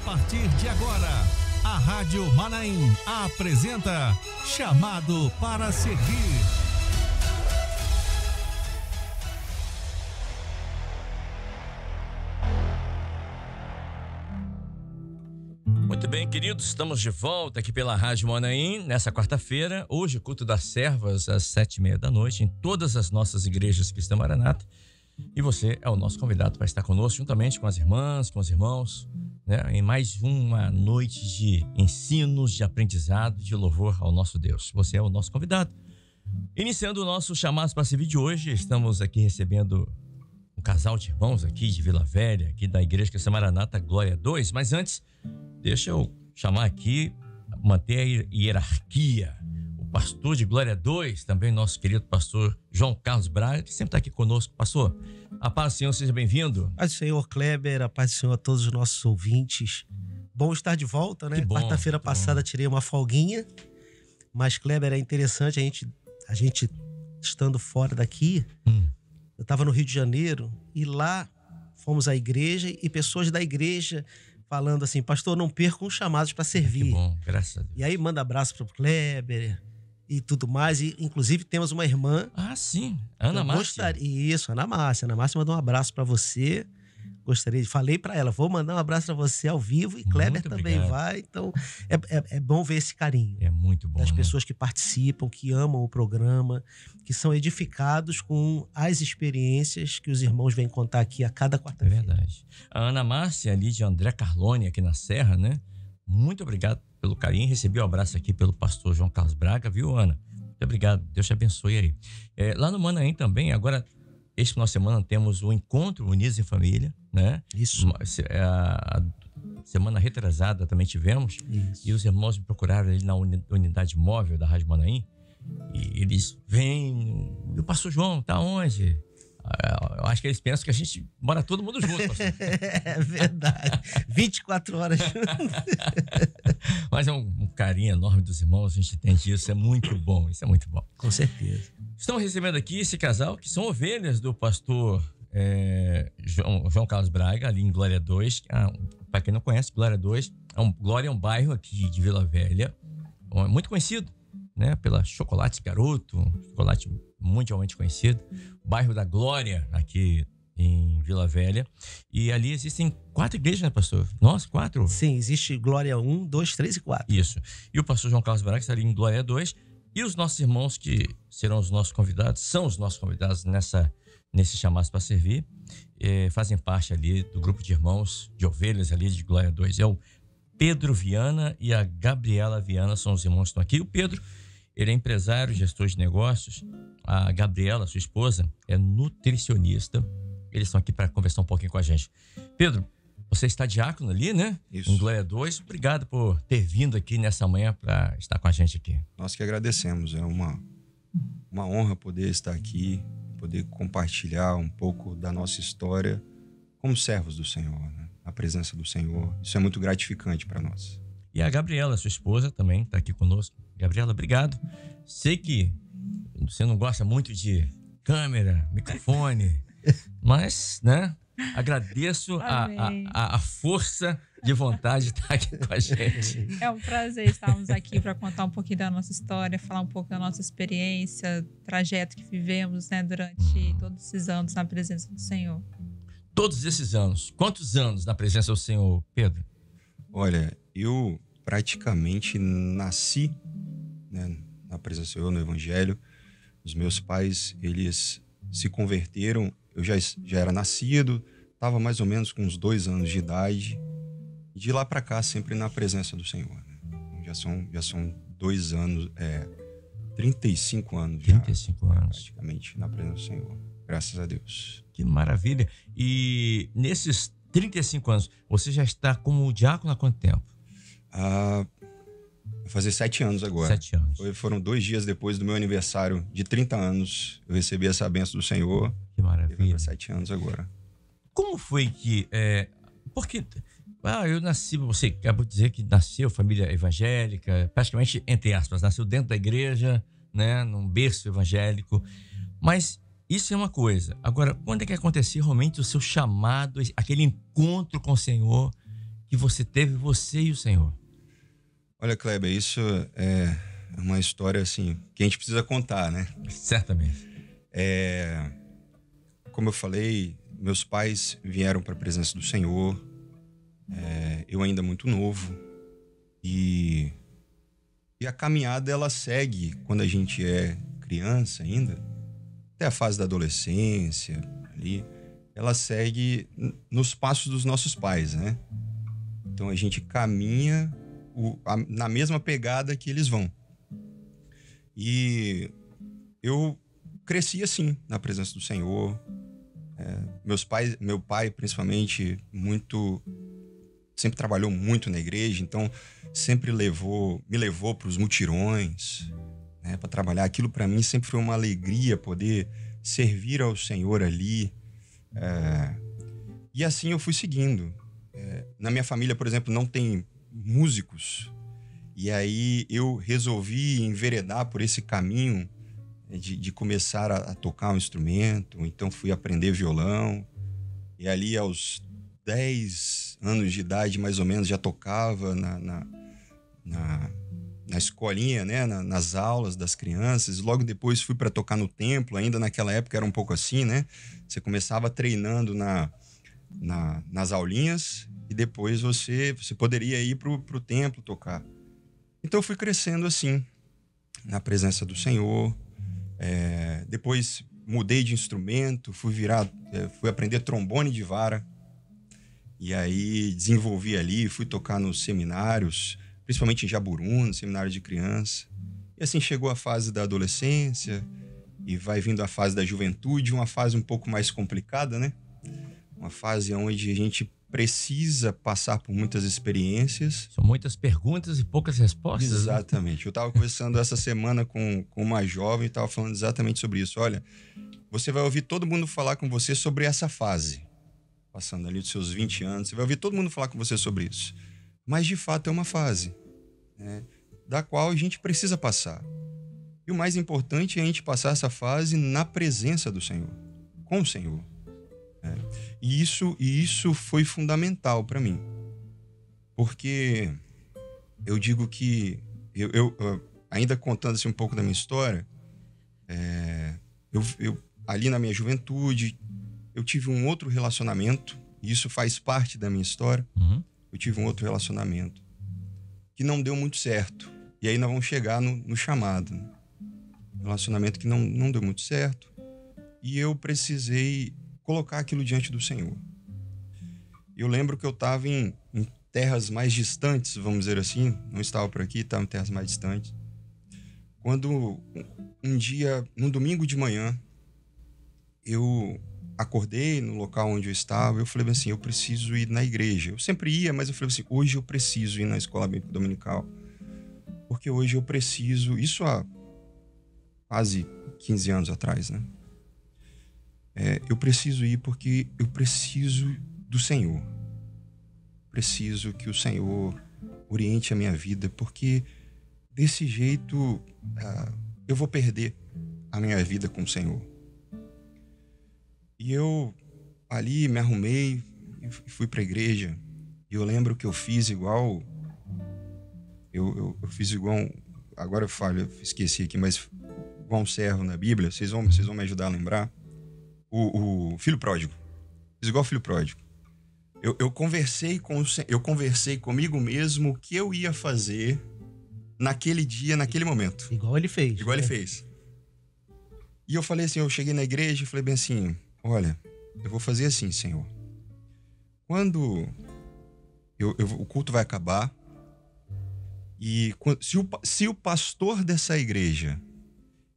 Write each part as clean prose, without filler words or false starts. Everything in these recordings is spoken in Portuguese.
partir de agora, a Rádio Manaim apresenta Chamado para Servir. Muito bem, queridos, estamos de volta aqui pela Rádio Manaim, nessa quarta-feira. Hoje, o culto das servas, às 7h30 da noite, em todas as nossas igrejas Cristã Maranata. E você é o nosso convidado para estar conosco, juntamente com as irmãs, com os irmãos, né, em mais uma noite de ensinos, de aprendizado, de louvor ao nosso Deus. Você é o nosso convidado. Iniciando o nosso Chamados para Servir de hoje, estamos aqui recebendo um casal de irmãos aqui de Vila Velha, aqui da Igreja Cristã Maranata Glória 2. Mas antes, deixa eu chamar aqui, manter a hierarquia. O pastor de Glória 2, também nosso querido pastor João Carlos Braga, que sempre está aqui conosco. Pastor, a paz do Senhor, seja bem-vindo. A paz do Senhor, Kleber, a paz do Senhor a todos os nossos ouvintes. Bom estar de volta, né? Quarta-feira passada tirei uma folguinha, mas, Kleber, é interessante, a gente estando fora daqui, eu estava no Rio de Janeiro e lá fomos à igreja e pessoas da igreja falando assim: pastor, não percam os chamados para servir. Que bom, graças a Deus. E aí manda abraço para o Kleber e tudo mais. E inclusive temos uma irmã. Ah, sim, Ana Márcia. Isso, Ana Márcia. Ana Márcia mandou um abraço para você. Falei para ela, vou mandar um abraço para você ao vivo, e Kleber também vai. Então é bom ver esse carinho. É muito bom. Das pessoas que participam, que amam o programa, que são edificados com as experiências que os irmãos vêm contar aqui a cada quarta-feira. É verdade. A Ana Márcia, ali de André Carlone, aqui na Serra, né? Muito obrigado pelo carinho. Recebi o abraço aqui pelo pastor João Carlos Braga, viu, Ana? Muito obrigado. Deus te abençoe aí. Lá no Manaim também, agora, este final de semana, temos o Encontro Unidos em Família, né? Isso. A semana retrasada também tivemos. Isso. E os irmãos me procuraram ali na unidade móvel da Rádio Manaim. E eles vêm. E o pastor João, tá onde? Eu acho que eles pensam que a gente mora todo mundo junto, pastor. É verdade. 24 horas. Mas é um carinho enorme dos irmãos, a gente entende isso. É muito bom, isso é muito bom. Com certeza. Estamos recebendo aqui esse casal, que são ovelhas do pastor João Carlos Braga, ali em Glória 2. Para quem não conhece, Glória 2 Glória é um bairro aqui de Vila Velha, muito conhecido, né, pela Chocolate Garoto, chocolate mundialmente conhecido. Bairro da Glória, aqui em Vila Velha. E ali existem 4 igrejas, né, pastor? Nossa, 4? Sim, existe Glória 1, 2, 3 e 4. Isso. E o pastor João Carlos Braga está ali em Glória 2. E os nossos irmãos que serão os nossos convidados, são os nossos convidados nesse Chamados para Servir, fazem parte ali do grupo de irmãos de ovelhas ali de Glória 2. É o Pedro Viana e a Gabriela Viana, são os irmãos que estão aqui. O Pedro, ele é empresário, gestor de negócios. A Gabriela, sua esposa, é nutricionista. Eles estão aqui para conversar um pouquinho com a gente. Pedro, você está diácono ali, né? Isso. Em Glória 2. Obrigado por ter vindo aqui nessa manhã para estar com a gente aqui. Nós que agradecemos. É uma honra poder estar aqui, poder compartilhar um pouco da nossa história como servos do Senhor, né? A presença do Senhor. Isso é muito gratificante para nós. E a Gabriela, sua esposa, também está aqui conosco. Gabriela, obrigado. Sei que você não gosta muito de câmera, microfone, mas, né? Agradeço a força de vontade de estar aqui com a gente. É um prazer estarmos aqui para contar um pouquinho da nossa história, falar um pouco da nossa experiência, trajeto que vivemos, né, durante todos esses anos na presença do Senhor. Todos esses anos. Quantos anos na presença do Senhor, Pedro? Olha, eu praticamente nasci, né, na presença do Senhor, no Evangelho. Os meus pais, eles se converteram. Eu já era nascido, estava mais ou menos com uns 2 anos de idade. E de lá para cá, sempre na presença do Senhor, né? Então, já são 2 anos, 35 anos. 35 anos. Praticamente na presença do Senhor. Graças a Deus. Que maravilha. E nesses 35 anos, você já está como diácono há quanto tempo? Vai fazer 7 anos agora. 7 anos. Foram 2 dias depois do meu aniversário de 30 anos. Eu recebi essa bênção do Senhor. Que maravilha. E vai para 7 anos agora. Como foi que... Porque eu nasci, você acabou de dizer que nasceu família evangélica, praticamente, entre aspas, nasceu dentro da igreja, né, num berço evangélico. Mas isso é uma coisa. Agora, quando é que aconteceu realmente o seu chamado, aquele encontro com o Senhor, que você teve, você e o Senhor? Olha, Kleber, isso é uma história assim que a gente precisa contar, né? Certamente. Como eu falei, meus pais vieram para a presença do Senhor, eu ainda muito novo, e a caminhada ela segue quando a gente é criança ainda, até a fase da adolescência ali, ela segue nos passos dos nossos pais, né? Então a gente caminha na mesma pegada que eles vão. E eu cresci assim, na presença do Senhor. Meu pai principalmente, sempre trabalhou muito na igreja, então sempre me levou para os mutirões, né, para trabalhar. Aquilo para mim sempre foi uma alegria poder servir ao Senhor ali. E assim eu fui seguindo. Na minha família, por exemplo, não tem músicos. E aí eu resolvi enveredar por esse caminho de começar a tocar um instrumento. Então fui aprender violão. E ali aos 10 anos de idade, mais ou menos, já tocava na escolinha, né? Nas aulas das crianças. Logo depois fui para tocar no templo. Ainda naquela época era um pouco assim, né? Você começava treinando nas aulinhas e depois você poderia ir pro templo tocar. Então eu fui crescendo assim, na presença do Senhor. Depois mudei de instrumento, fui aprender trombone de vara. E aí desenvolvi ali, fui tocar nos seminários, principalmente em Jaburuna, no seminário de criança. E assim chegou a fase da adolescência e vai vindo a fase da juventude, uma fase um pouco mais complicada, né? Uma fase onde a gente precisa passar por muitas experiências. São muitas perguntas e poucas respostas. Exatamente. Eu estava conversando essa semana com uma jovem e estava falando exatamente sobre isso. Olha, você vai ouvir todo mundo falar com você sobre essa fase. Passando ali dos seus 20 anos, você vai ouvir todo mundo falar com você sobre isso. Mas, de fato, é uma fase, né, da qual a gente precisa passar. E o mais importante é a gente passar essa fase na presença do Senhor, com o Senhor. E isso foi fundamental para mim. Porque eu digo que, eu ainda contando assim, um pouco da minha história, eu ali na minha juventude, eu tive um outro relacionamento, e isso faz parte da minha história. Uhum. Eu tive um outro relacionamento que não deu muito certo. E aí nós vamos chegar no chamado. Né? Um relacionamento que não deu muito certo. E eu precisei colocar aquilo diante do Senhor. Eu lembro que eu estava em terras mais distantes, vamos dizer assim. Não estava por aqui, estava em terras mais distantes. Quando um dia, num domingo de manhã, eu acordei no local onde eu estava, eu falei assim, eu preciso ir na igreja. Eu sempre ia, mas eu falei assim, hoje eu preciso ir na escola bíblica dominical. Porque hoje eu preciso, isso há quase 15 anos atrás, né? Eu preciso ir porque eu preciso do Senhor. Preciso que o Senhor oriente a minha vida, porque desse jeito eu vou perder a minha vida com o Senhor. E eu ali me arrumei e fui para a igreja. E eu lembro que eu fiz igual... Eu fiz igual... Agora eu falo, eu esqueci aqui, mas igual um servo na Bíblia. Vocês vão me ajudar a lembrar. O filho pródigo. Fiz igual o filho pródigo. Eu conversei comigo mesmo o que eu ia fazer naquele dia, naquele momento. Igual ele fez. Igual ele fez. E eu falei assim, eu cheguei na igreja e falei bem assim, olha, eu vou fazer assim, Senhor. Quando o culto vai acabar, e se o pastor dessa igreja,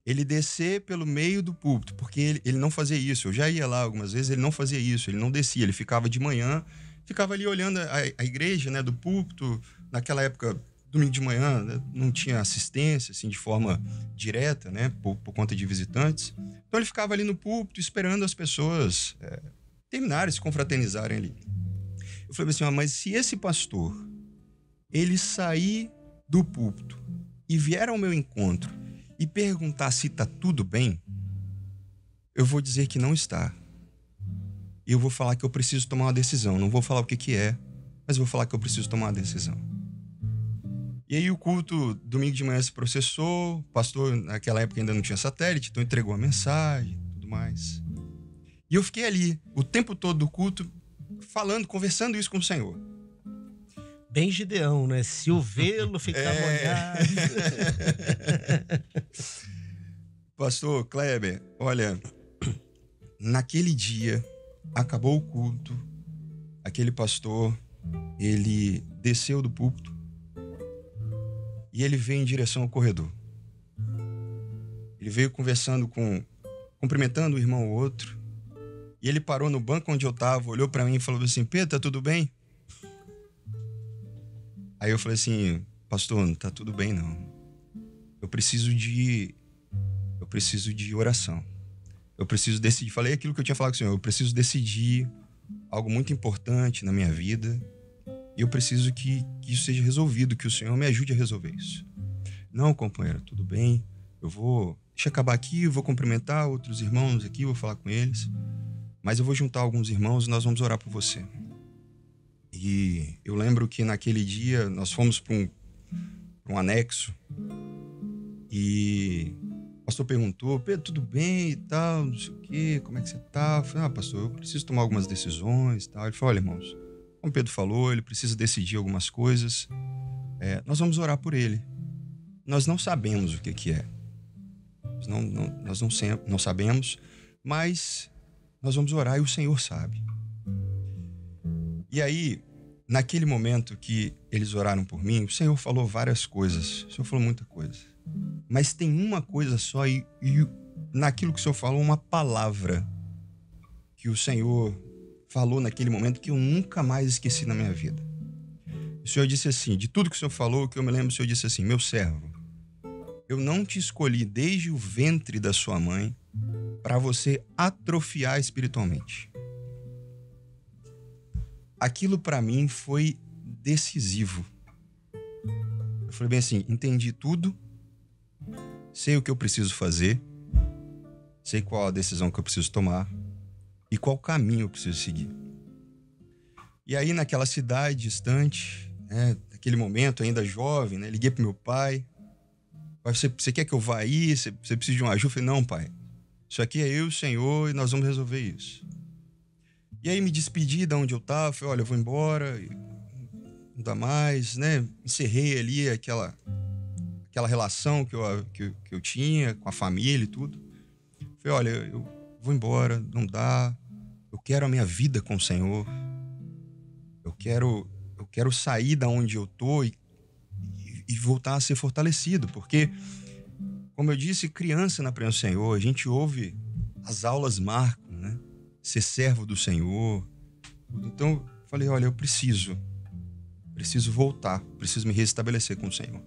ele descer pelo meio do púlpito, porque ele não fazia isso, eu já ia lá algumas vezes, ele não fazia isso, ele não descia, ele ficava de manhã, ficava ali olhando a igreja, né, do púlpito. Naquela época, domingo de manhã, né, não tinha assistência, assim, de forma direta, né, por conta de visitantes. Então ele ficava ali no púlpito esperando as pessoas terminarem, se confraternizarem ali. Eu falei assim, mas se esse pastor, ele sair do púlpito e vier ao meu encontro e perguntar se está tudo bem, eu vou dizer que não está. E eu vou falar que eu preciso tomar uma decisão. Não vou falar o que é, mas eu vou falar que eu preciso tomar uma decisão. E aí o culto, domingo de manhã, se processou, o pastor naquela época ainda não tinha satélite, então entregou a mensagem e tudo mais. E eu fiquei ali o tempo todo do culto falando, conversando isso com o Senhor. Bem Gideão, né? Se o velo ficar molhado. Pastor Kleber, olha, naquele dia, acabou o culto, aquele pastor, ele desceu do púlpito e ele veio em direção ao corredor. Ele veio cumprimentando o irmão ou outro, e ele parou no banco onde eu estava, olhou para mim e falou assim: Pedro, tá tudo bem? Aí eu falei assim: pastor, não tá tudo bem não. Eu preciso de oração. Eu preciso decidir. Falei aquilo que eu tinha falado com o Senhor. Eu preciso decidir algo muito importante na minha vida. E eu preciso que isso seja resolvido, que o Senhor me ajude a resolver isso. Não, companheiro, tudo bem. Deixa eu acabar aqui, eu vou cumprimentar outros irmãos aqui, vou falar com eles. Mas eu vou juntar alguns irmãos e nós vamos orar por você. E eu lembro que naquele dia nós fomos para um anexo e o pastor perguntou: Pedro, tudo bem e tal, não sei o quê, como é que você tá? Eu falei: pastor, eu preciso tomar algumas decisões e tal. Ele falou: olha, irmãos, como o Pedro falou, ele precisa decidir algumas coisas. Nós vamos orar por ele. Nós não sabemos o que é. Nós não sabemos, mas nós vamos orar e o Senhor sabe. E aí, naquele momento que eles oraram por mim, o Senhor falou várias coisas. O Senhor falou muita coisa. Mas tem uma coisa só e naquilo que o Senhor falou, uma palavra que o Senhor falou naquele momento que eu nunca mais esqueci na minha vida. O Senhor disse assim, de tudo que o Senhor falou, que eu me lembro, o Senhor disse assim: meu servo, eu não te escolhi desde o ventre da sua mãe para você atrofiar espiritualmente. Aquilo para mim foi decisivo. Eu falei bem assim: entendi tudo, sei o que eu preciso fazer, sei qual a decisão que eu preciso tomar e qual caminho eu preciso seguir. E aí, naquela cidade distante, naquele momento ainda jovem, liguei pro meu pai: pai, você quer que eu vá aí? Você precisa de uma ajuda? Eu falei: não, pai, isso aqui é eu e o Senhor e nós vamos resolver isso. E aí me despedi de onde eu estava, falei: olha, eu vou embora, não dá mais, encerrei ali aquela relação que eu tinha com a família e tudo. Falei: olha, eu vou embora, não dá, eu quero a minha vida com o Senhor, eu quero sair da onde eu tô e voltar a ser fortalecido, porque, como eu disse, criança na presença do Senhor, a gente ouve as aulas marcam, ser servo do Senhor. Então eu falei: olha, eu preciso voltar, preciso me restabelecer com o Senhor.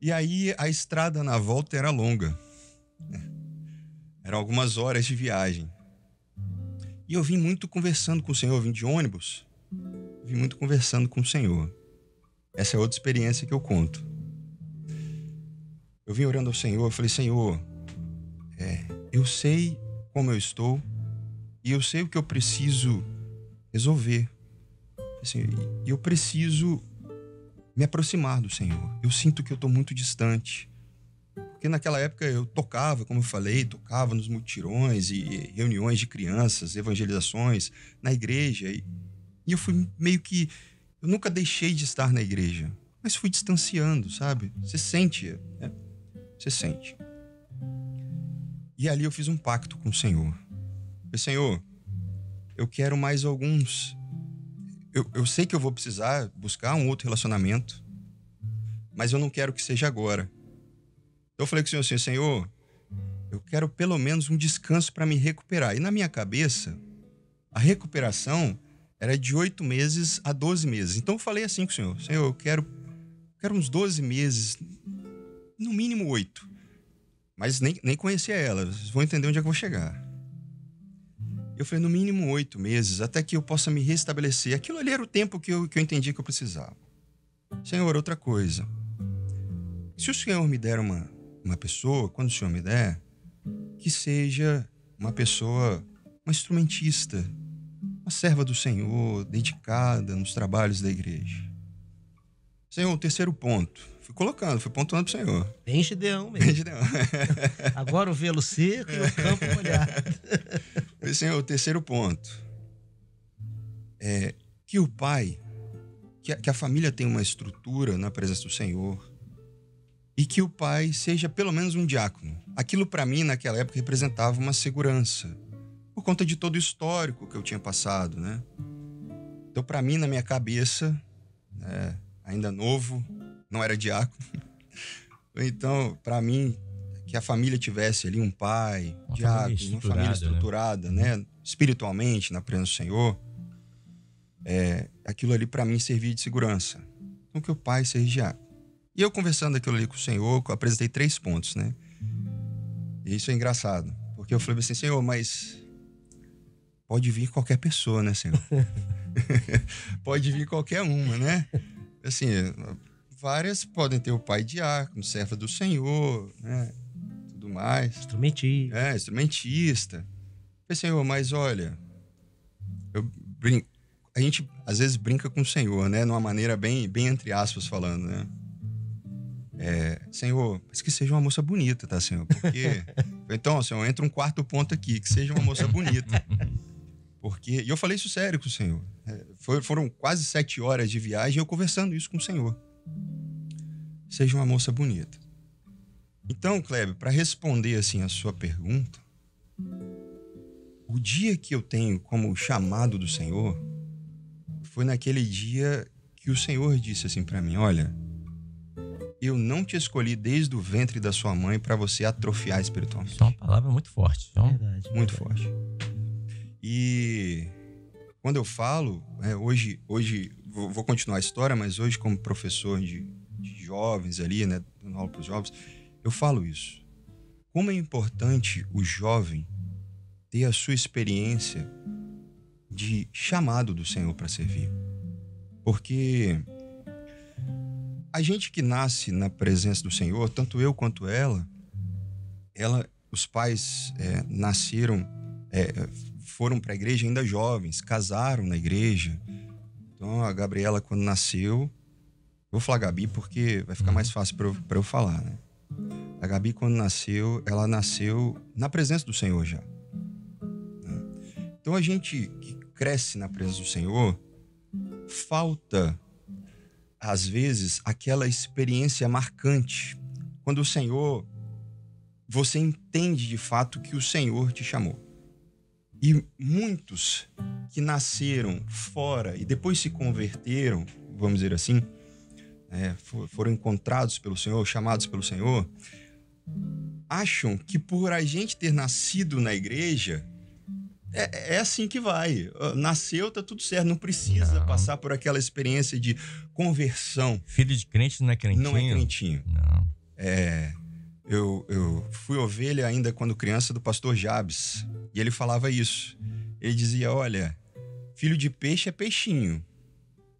E aí a estrada na volta era longa, eram algumas horas de viagem. E eu vim muito conversando com o Senhor, eu vim de ônibus, vim muito conversando com o Senhor. Essa é outra experiência que eu conto. Eu vim orando ao Senhor, eu falei: Senhor, eu sei como eu estou e eu sei o que eu preciso resolver. Assim, eu preciso me aproximar do Senhor. Eu sinto que eu estou muito distante. Porque naquela época eu tocava, como eu falei, tocava nos mutirões e reuniões de crianças, evangelizações na igreja. E eu fui meio que... Eu nunca deixei de estar na igreja, mas fui distanciando, sabe? Você sente, Você sente. E ali eu fiz um pacto com o Senhor. Falei: Senhor, eu quero mais alguns... Eu sei que eu vou precisar buscar um outro relacionamento, mas eu não quero que seja agora. Então eu falei com o Senhor assim: Senhor, eu quero pelo menos um descanso para me recuperar. E na minha cabeça, a recuperação era de 8 meses a 12 meses. Então eu falei assim com o Senhor: Senhor, eu quero uns 12 meses, no mínimo 8. Mas nem conhecia ela, vocês vão entender onde é que eu vou chegar. Eu falei: no mínimo 8 meses, até que eu possa me restabelecer. Aquilo ali era o tempo que eu entendi que eu precisava. Senhor, outra coisa. Se o Senhor me der uma pessoa, quando o Senhor me der, que seja uma pessoa, uma instrumentista, uma serva do Senhor, dedicada nos trabalhos da igreja. Senhor, o terceiro ponto. Fui pontuando pro Senhor. Bem Gideão mesmo. Bem Gideão. Agora o velo seco e o campo molhado. Senhor, o terceiro ponto. É que o pai, que a família tenha uma estrutura na presença do Senhor e que o pai seja pelo menos um diácono. Aquilo para mim, naquela época, representava uma segurança, por conta de todo o histórico que eu tinha passado, né? Então, para mim, na minha cabeça, ainda novo, não era diácono. Então, para mim, que a família tivesse ali um pai, diácono, uma família estruturada, né? Espiritualmente, na presença do Senhor, aquilo ali para mim servia de segurança. Então, que o pai seja diácono. E eu conversando aquilo ali com o Senhor, eu apresentei 3 pontos, né? E isso é engraçado, porque eu falei assim, Senhor, mas pode vir qualquer pessoa, né, Senhor? Pode vir qualquer uma, né? Assim, várias podem ter o pai diácono, serva do Senhor, né? Tudo mais. Instrumentista. Instrumentista. Eu falei, Senhor, mas olha, a gente às vezes brinca com o Senhor, né? Numa maneira bem entre aspas falando, né? Senhor, mas que seja uma moça bonita, tá, Senhor? Porque... Então, Senhor, entra um 4º ponto aqui, que seja uma moça bonita. Porque... E eu falei isso sério com o Senhor. Foram quase 7 horas de viagem eu conversando isso com o Senhor. Seja uma moça bonita. Então, Kleber, para responder assim a sua pergunta, o dia que eu tenho como chamado do Senhor foi naquele dia que o Senhor disse assim para mim, olha, eu não te escolhi desde o ventre da sua mãe para você atrofiar espiritualmente. Isso é uma palavra muito forte. Verdade. Muito forte. E quando eu falo, hoje vou continuar a história, mas hoje como professor de jovens ali, né, dando aula para os jovens, eu falo isso. Como é importante o jovem ter a sua experiência de chamado do Senhor para servir. Porque a gente que nasce na presença do Senhor, tanto eu quanto ela os pais nasceram, foram para a igreja ainda jovens, casaram na igreja. Então a Gabriela, quando nasceu, vou falar Gabi porque vai ficar mais fácil para eu falar, né? A Gabi, quando nasceu, ela nasceu na presença do Senhor já. Então a gente que cresce na presença do Senhor, falta às vezes aquela experiência marcante, quando o Senhor, você entende de fato que o Senhor te chamou. E muitos que nasceram fora e depois se converteram, vamos dizer assim, foram encontrados pelo Senhor, chamados pelo Senhor, acham que por a gente ter nascido na igreja, é assim que vai. Nasceu, tá tudo certo. Não precisa passar por aquela experiência de conversão. Filho de crente não é crentinho? Não é crentinho. Não. Eu fui ovelha ainda quando criança do pastor Jabes. E ele falava isso. Ele dizia, olha, filho de peixe é peixinho,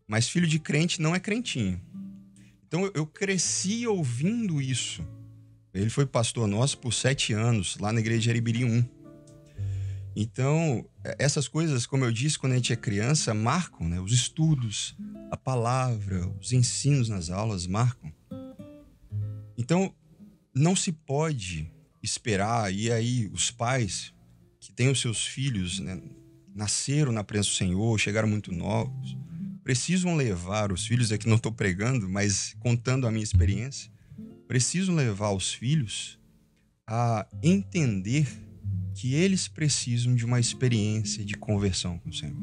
mas filho de crente não é crentinho. Então eu cresci ouvindo isso. Ele foi pastor nosso por 7 anos, lá na igreja de Aribiri 1. Então, essas coisas, como eu disse, quando a gente é criança, marcam, né? Os estudos, a palavra, os ensinos nas aulas marcam. Então, não se pode esperar, e aí os pais que têm os seus filhos, né, nasceram na presença do Senhor, chegaram muito novos, precisam levar os filhos, aqui não estou pregando, mas contando a minha experiência, precisam levar os filhos a entender que eles precisam de uma experiência de conversão com o Senhor.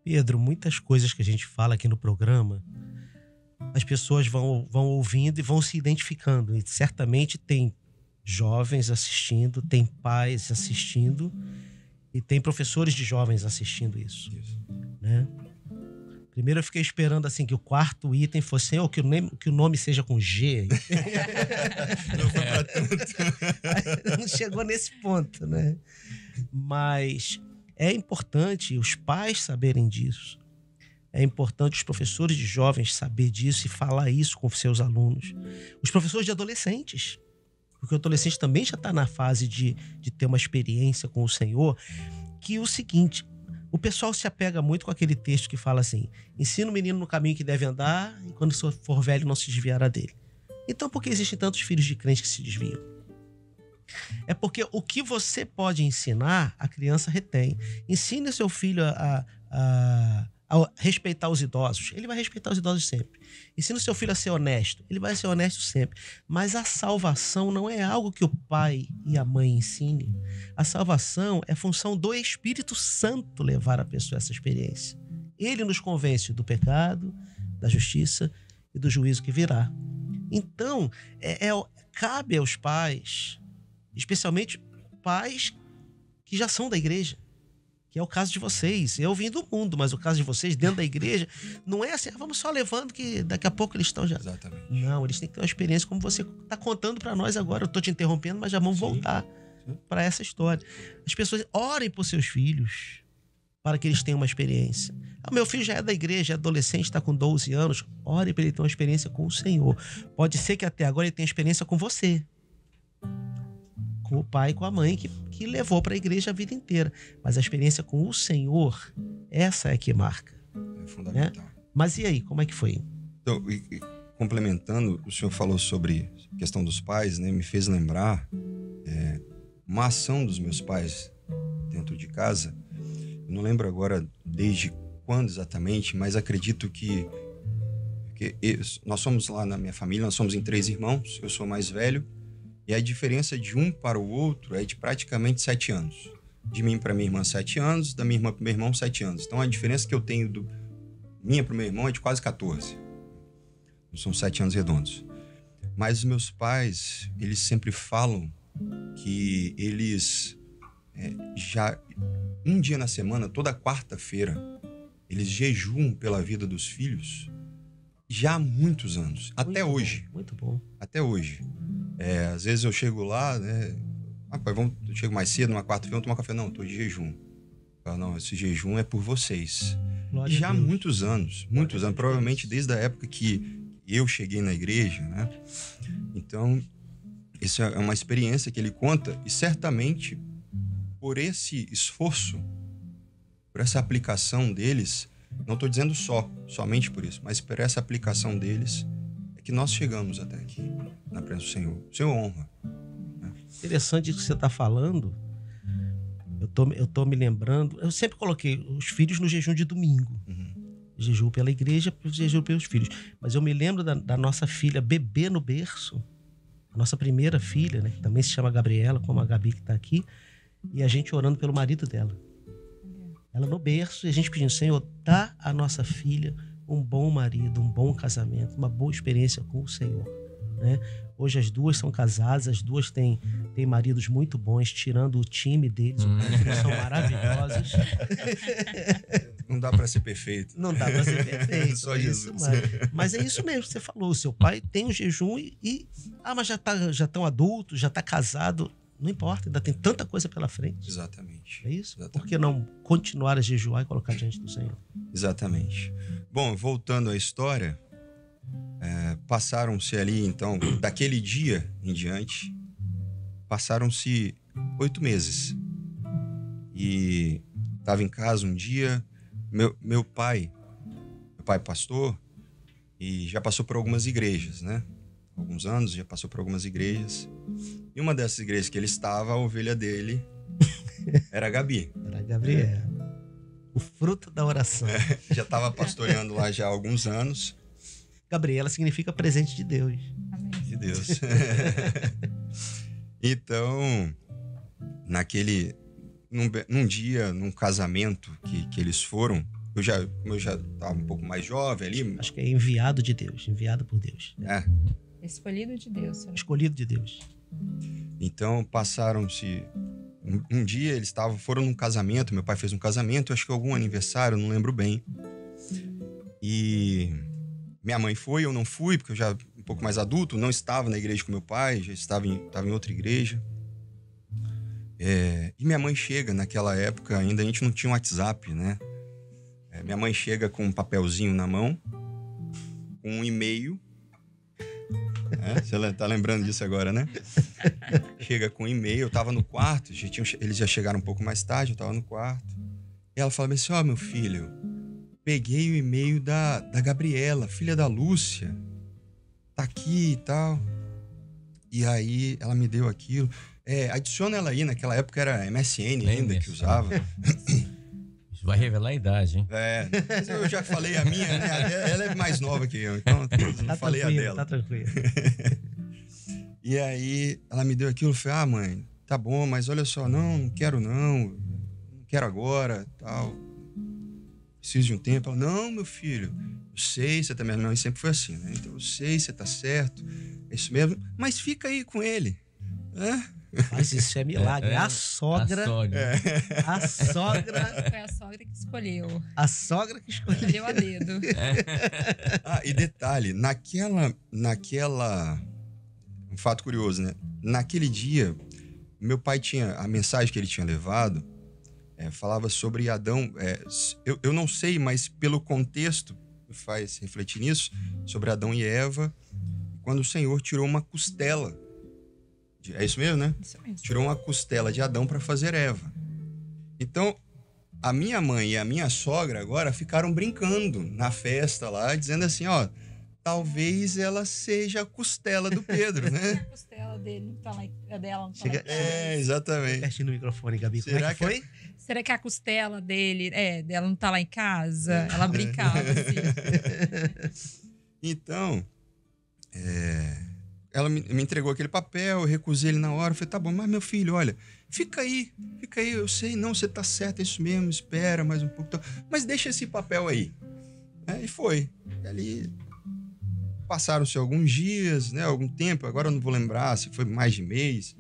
Pedro, muitas coisas que a gente fala aqui no programa, as pessoas vão ouvindo e vão se identificando. E certamente tem jovens assistindo, tem pais assistindo e tem professores de jovens assistindo isso. Né? Primeiro eu fiquei esperando assim que o 4º item fosse que o nome seja com G. Não foi pra tanto. Não chegou nesse ponto, né? Mas é importante os pais saberem disso. É importante os professores de jovens saberem disso e falar isso com seus alunos. Os professores de adolescentes, porque o adolescente também já está na fase de ter uma experiência com o Senhor, que é o seguinte, O pessoal se apega muito com aquele texto que fala assim: ensina o menino no caminho que deve andar e quando for velho não se desviará dele. Então por que existem tantos filhos de crentes que se desviam? É porque o que você pode ensinar, a criança retém. Ensine seu filho a respeitar os idosos. Ele vai respeitar os idosos sempre. Ensina o seu filho a ser honesto. Ele vai ser honesto sempre. Mas a salvação não é algo que o pai e a mãe ensinem. A salvação é função do Espírito Santo levar a pessoa a essa experiência. Ele nos convence do pecado, da justiça e do juízo que virá. Então, cabe aos pais, especialmente pais que já são da igreja, que é o caso de vocês. Eu vim do mundo, mas o caso de vocês dentro da igreja não é assim, vamos só levando que daqui a pouco eles estão já. Exatamente. Não, eles têm que ter uma experiência como você está contando para nós agora. Eu estou te interrompendo, mas já vamos voltar para essa história. As pessoas orem por seus filhos para que eles tenham uma experiência. Meu filho já é da igreja, é adolescente, está com 12 anos. Ore para ele ter uma experiência com o Senhor. Pode ser que até agora ele tenha experiência com você, com o pai e com a mãe que levou para a igreja a vida inteira. Mas a experiência com o Senhor, essa é que marca. É fundamental. Né? Mas e aí, como é que foi? Então, complementando, o senhor falou sobre a questão dos pais, né? Me fez lembrar uma ação dos meus pais dentro de casa. Eu não lembro agora desde quando exatamente, mas acredito que nós somos lá na minha família, nós somos em 3 irmãos, eu sou mais velho, e a diferença de um para o outro é de praticamente 7 anos. De mim para minha irmã, 7 anos, da minha irmã para meu irmão, 7 anos. Então a diferença que eu tenho minha para o meu irmão é de quase 14. São 7 anos redondos. Mas os meus pais, eles sempre falam que eles já um dia na semana, toda quarta-feira, eles jejuam pela vida dos filhos já há muitos anos, até hoje. Muito bom. Até hoje. Às vezes eu chego lá, né? Pai, eu chego mais cedo, numa quarta-feira, vamos tomar café. Não, eu tô de jejum. Eu falo, não, esse jejum é por vocês. Glória já há a Deus. muitos anos, provavelmente desde a época que eu cheguei na igreja, né? Então, essa é uma experiência que ele conta, e certamente por esse esforço, por essa aplicação deles, não estou dizendo somente por isso, mas por essa aplicação deles, é que nós chegamos até aqui, na presença do Senhor. O Senhor honra. Né? Interessante isso que você está falando. Eu tô me lembrando, eu sempre coloquei os filhos no jejum de domingo. Jejum pela igreja, jejum pelos filhos. Mas eu me lembro da nossa filha bebê no berço, a nossa primeira filha, né, que também se chama Gabriela, como a Gabi que está aqui, e a gente orando pelo marido dela. Ela no berço, e a gente pedindo: Senhor, dá à nossa filha um bom marido, um bom casamento, uma boa experiência com o Senhor. Né? Hoje as duas são casadas, as duas têm maridos muito bons, tirando o time deles, os são maravilhosos. Não dá para ser perfeito. Não dá para ser perfeito. Só Jesus. Mas é isso mesmo que você falou. O seu pai tem o jejum mas já estão adultos, já está casado. Não importa, ainda tem tanta coisa pela frente. Exatamente. É isso? Exatamente. Por que não continuar a jejuar e colocar diante do Senhor? Exatamente. Bom, voltando à história, passaram-se ali, então, daquele dia em diante, passaram-se 8 meses. E estava em casa um dia, meu pai pastor, e já passou por algumas igrejas, né? Alguns anos, já passou por algumas igrejas. E uma dessas igrejas que ele estava, a ovelha dele era a Gabi. Era a Gabriela. O fruto da oração. Já estava pastoreando lá já há alguns anos. Gabriela significa presente de Deus. Amém. De Deus. Então, num dia, num casamento que eles foram, eu já estava um pouco mais jovem ali. Acho que é enviado de Deus, enviado por Deus. Escolhido de Deus. Senhor. Escolhido de Deus. Então, passaram-se... Um dia eles foram num casamento, meu pai fez um casamento, acho que algum aniversário, não lembro bem. E minha mãe foi, eu não fui, porque eu já um pouco mais adulto, não estava na igreja com meu pai, já estava em outra igreja. E minha mãe chega, naquela época ainda a gente não tinha um WhatsApp, né? Minha mãe chega com um papelzinho na mão, com um e-mail. Você tá lembrando disso agora, né? Chega com um e-mail, eu tava no quarto, eles já chegaram um pouco mais tarde, eu tava no quarto. E ela fala assim, meu filho, peguei o e-mail da Gabriela, filha da Lúcia, tá aqui e tal. E aí ela me deu aquilo. Adiciona ela aí, naquela época era MSN ainda que usava. Isso vai revelar a idade, hein? Mas eu já falei a minha, né? Ela é mais nova que eu, então não falei a dela. Tá tranquilo. E aí ela me deu aquilo, eu falei, mãe, tá bom, mas olha só, não quero agora, tal. Preciso de um tempo. Ela, não, meu filho, eu sei, você também, minha mãe sempre foi assim, né? Então eu sei, você tá certo, é isso mesmo, mas fica aí com ele, né? Mas isso é milagre. A sogra. A sogra. Foi a sogra que escolheu. A sogra que escolheu. Deu a dedo. E detalhe, naquela. Um fato curioso, né? Naquele dia, meu pai tinha. A mensagem que ele tinha levado falava sobre Adão. Eu não sei, mas pelo contexto, me faz refletir nisso, sobre Adão e Eva, quando o Senhor tirou uma costela. É isso mesmo, né? Isso mesmo. Tirou uma costela de Adão para fazer Eva. Então, a minha mãe e a minha sogra agora ficaram brincando na festa lá, dizendo assim, talvez ela seja a costela do Pedro, né? A costela dele não tá lá, a dela não tá lá. Exatamente. Pertinho do microfone, Gabi. Será Como é que foi? Será que a costela dela não tá lá em casa? Ela brincava assim. Então, ela me entregou aquele papel, eu recusei ele na hora, eu falei, tá bom, mas meu filho, olha, fica aí, eu sei, não, você tá certo, é isso mesmo, espera mais um pouco, mas deixa esse papel aí. E foi. E ali passaram-se alguns dias, né, algum tempo, agora eu não vou lembrar se foi mais de mês.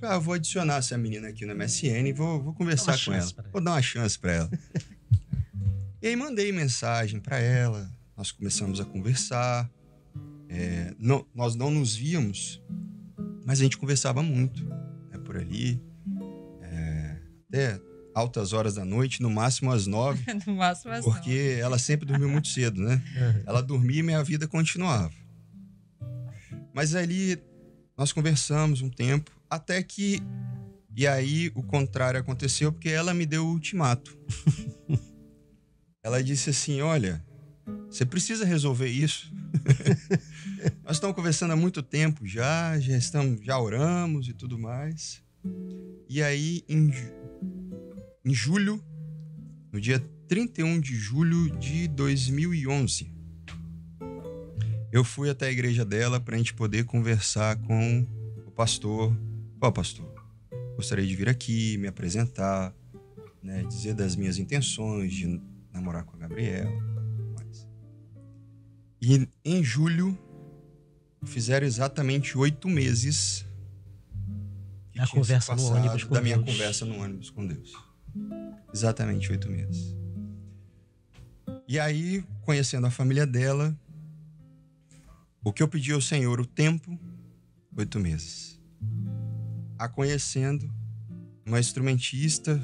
Falei, eu vou adicionar essa menina aqui no MSN e vou conversar com ela. Vou dar uma chance pra ela. E aí mandei mensagem pra ela, nós começamos a conversar. Nós não nos víamos, mas a gente conversava muito, né, por ali, até altas horas da noite, no máximo às 9, No máximo às porque 9. ela sempre dormiu muito cedo, né? Ela dormia e minha vida continuava. Mas ali nós conversamos um tempo, até que, e aí o contrário aconteceu, porque ela me deu o ultimato. Ela disse assim, olha, você precisa resolver isso. Nós estamos conversando há muito tempo já oramos e tudo mais. E aí, em julho, no dia 31 de julho de 2011, eu fui até a igreja dela para a gente poder conversar com o pastor. Pastor, gostaria de vir aqui, me apresentar, né, dizer das minhas intenções de namorar com a Gabriela. E em julho, fizeram exatamente 8 meses que a conversa no ônibus com da minha Deus. Conversa no ônibus com Deus. Exatamente 8 meses. E aí, conhecendo a família dela, o que eu pedi ao Senhor, o tempo, 8 meses. A conhecendo, uma instrumentista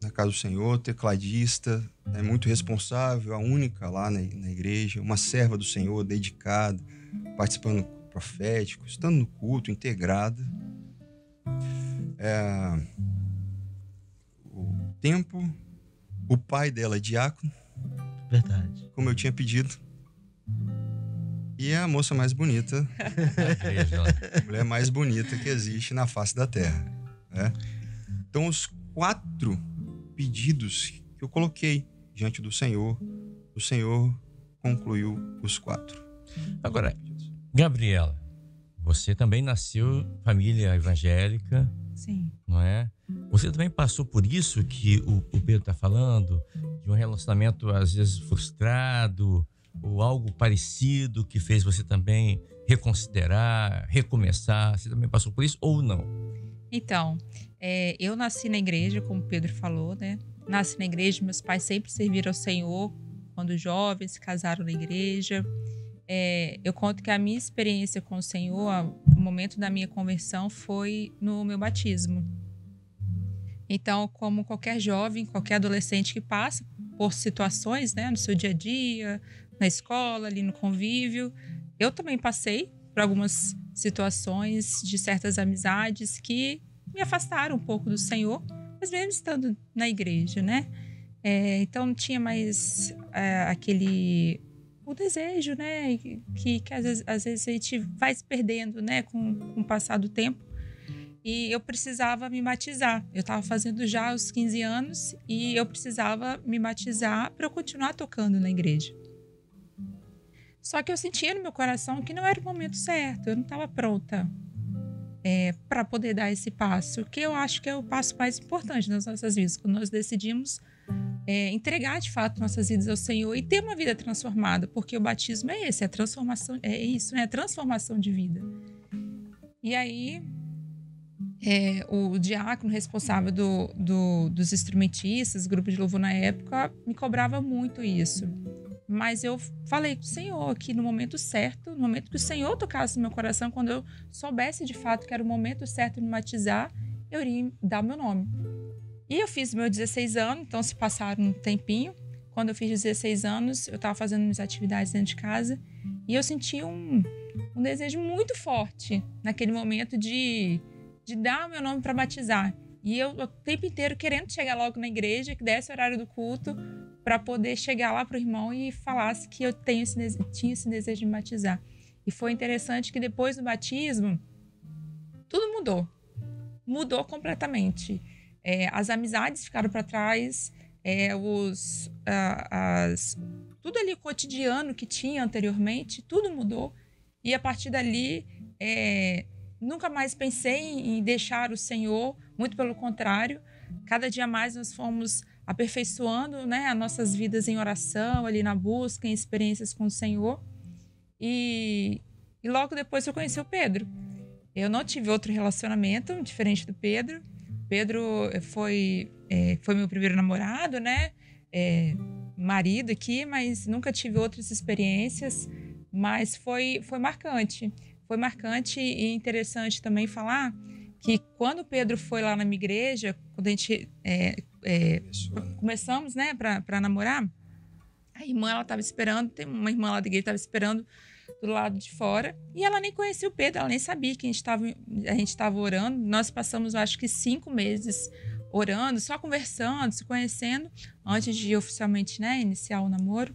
na casa do Senhor, tecladista, muito responsável, a única lá na igreja, uma serva do Senhor, dedicada, participando do profético, estando no culto, integrada. O tempo, o pai dela, diácono. Verdade. Como eu tinha pedido. E é a moça mais bonita, a mulher mais bonita que existe na face da terra, né? Então, os 4 pedidos que eu coloquei diante do Senhor, o Senhor concluiu os 4. Agora, Gabriela, você também nasceu família evangélica. Sim. Não é? Você também passou por isso que o Pedro está falando, de um relacionamento às vezes frustrado, ou algo parecido que fez você também reconsiderar, recomeçar? Você também passou por isso ou não? Então, eu nasci na igreja, como o Pedro falou, né? Nasci na igreja, meus pais sempre serviram ao Senhor quando jovens, se casaram na igreja. Eu conto que a minha experiência com o Senhor, o momento da minha conversão foi no meu batismo. Então, como qualquer jovem, qualquer adolescente que passa por situações, né, no seu dia a dia, na escola, ali no convívio, eu também passei por algumas situações de certas amizades que me afastaram um pouco do Senhor, mas mesmo estando na igreja, né? Então não tinha mais aquele... o desejo, né? Que às vezes a gente vai se perdendo, né? Com o passar do tempo. E eu precisava me batizar. Eu estava fazendo já os 15 anos e eu precisava me batizar para eu continuar tocando na igreja. Só que eu sentia no meu coração que não era o momento certo. Eu não estava pronta para poder dar esse passo, que eu acho que é o passo mais importante nas nossas vidas, quando nós decidimos entregar de fato nossas vidas ao Senhor e ter uma vida transformada, porque o batismo é esse, a transformação, é isso, né? A transformação de vida. E aí o diácono responsável dos instrumentistas, grupo de louvor na época, me cobrava muito isso. Mas eu falei com o Senhor que no momento certo, no momento que o Senhor tocasse no meu coração, quando eu soubesse de fato que era o momento certo de me batizar, eu iria dar o meu nome. E eu fiz meus 16 anos, então se passaram um tempinho. Quando eu fiz 16 anos, eu estava fazendo minhas atividades dentro de casa e eu senti um desejo muito forte naquele momento de dar o meu nome para batizar. E eu o tempo inteiro querendo chegar logo na igreja, que desse o horário do culto, para poder chegar lá para o irmão e falasse que eu tinha esse desejo de me batizar. E foi interessante que depois do batismo, tudo mudou. Mudou completamente. As amizades ficaram para trás, tudo ali cotidiano que tinha anteriormente, tudo mudou. E a partir dali, nunca mais pensei em deixar o Senhor, muito pelo contrário. Cada dia mais nós fomos aperfeiçoando, né, as nossas vidas em oração, ali na busca, em experiências com o Senhor. E logo depois eu conheci o Pedro. Eu não tive outro relacionamento diferente do Pedro. Pedro foi meu primeiro namorado, né? Marido aqui, mas nunca tive outras experiências. Mas foi marcante. Foi marcante e interessante também falar que quando o Pedro foi lá na minha igreja, quando a gente começamos, né, para namorar, a irmã, ela estava esperando, tem uma irmã lá da igreja que estava esperando do lado de fora, e ela nem conhecia o Pedro, ela nem sabia que a gente estava orando. Nós passamos, acho que 5 meses orando, só conversando, se conhecendo, antes de oficialmente, né, iniciar o namoro.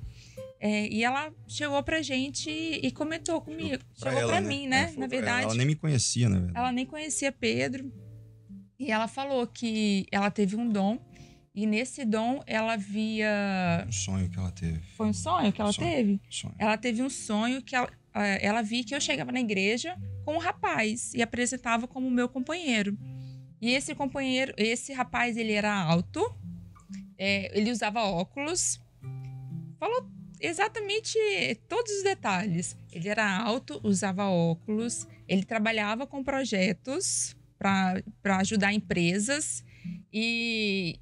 E ela chegou pra gente e comentou comigo. Chegou pra mim, né? Na verdade. Ela nem me conhecia, na verdade. Ela nem conhecia Pedro. E ela falou que ela teve um dom. E nesse dom ela via... Um sonho que ela teve. Foi um sonho que ela teve? Sonho. Ela teve um sonho que ela via que eu chegava na igreja com um rapaz e apresentava como meu companheiro. E esse rapaz, ele era alto, ele usava óculos. Falou exatamente todos os detalhes. Ele era alto, usava óculos, ele trabalhava com projetos para ajudar empresas e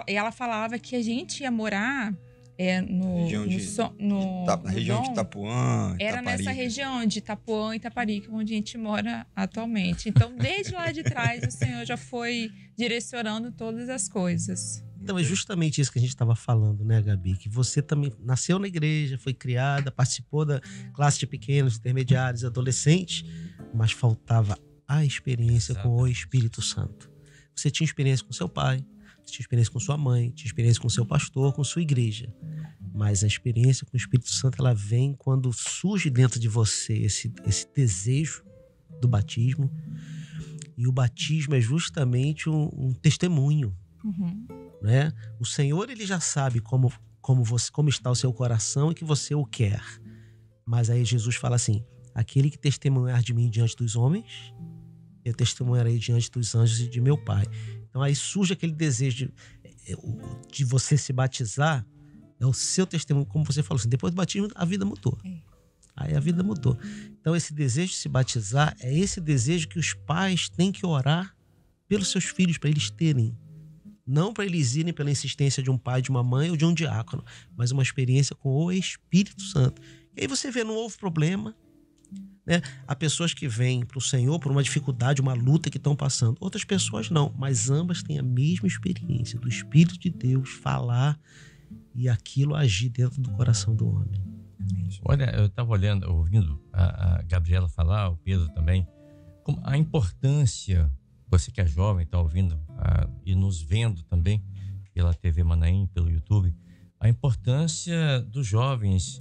ela falava que a gente ia morar na região de Itapuã, era Itaparica. Nessa região de Itapuã e Itaparica, onde a gente mora atualmente. Então, desde lá de trás, o Senhor já foi direcionando todas as coisas. Então, é justamente isso que a gente estava falando, né, Gabi? Que você também nasceu na igreja, foi criada, participou da classe de pequenos, intermediários, adolescentes, mas faltava a experiência com o Espírito Santo. Você tinha experiência com seu pai, você tinha experiência com sua mãe, tinha experiência com seu pastor, com sua igreja. Mas a experiência com o Espírito Santo, ela vem quando surge dentro de você esse desejo do batismo. E o batismo é justamente um testemunho. Uhum. Né? O Senhor, ele já sabe como está o seu coração e que você o quer. Mas aí Jesus fala assim: aquele que testemunhar de mim diante dos homens, eu testemunharei diante dos anjos e de meu Pai. Então aí surge aquele desejo de você se batizar. É o seu testemunho, como você falou assim, depois do batismo a vida mudou. Aí a vida mudou. Então esse desejo de se batizar é esse desejo que os pais têm que orar pelos seus filhos, para eles terem. Não para eles irem pela insistência de um pai, de uma mãe ou de um diácono, mas uma experiência com o Espírito Santo. E aí você vê, não houve problema. Né? Há pessoas que vêm para o Senhor por uma dificuldade, uma luta que estão passando. Outras pessoas não, mas ambas têm a mesma experiência do Espírito de Deus falar e aquilo agir dentro do coração do homem. Olha, eu estava ouvindo a Gabriela falar, o Pedro também, como a importância, você que é jovem, está ouvindo e nos vendo também, pela TV Manaim, pelo YouTube, a importância dos jovens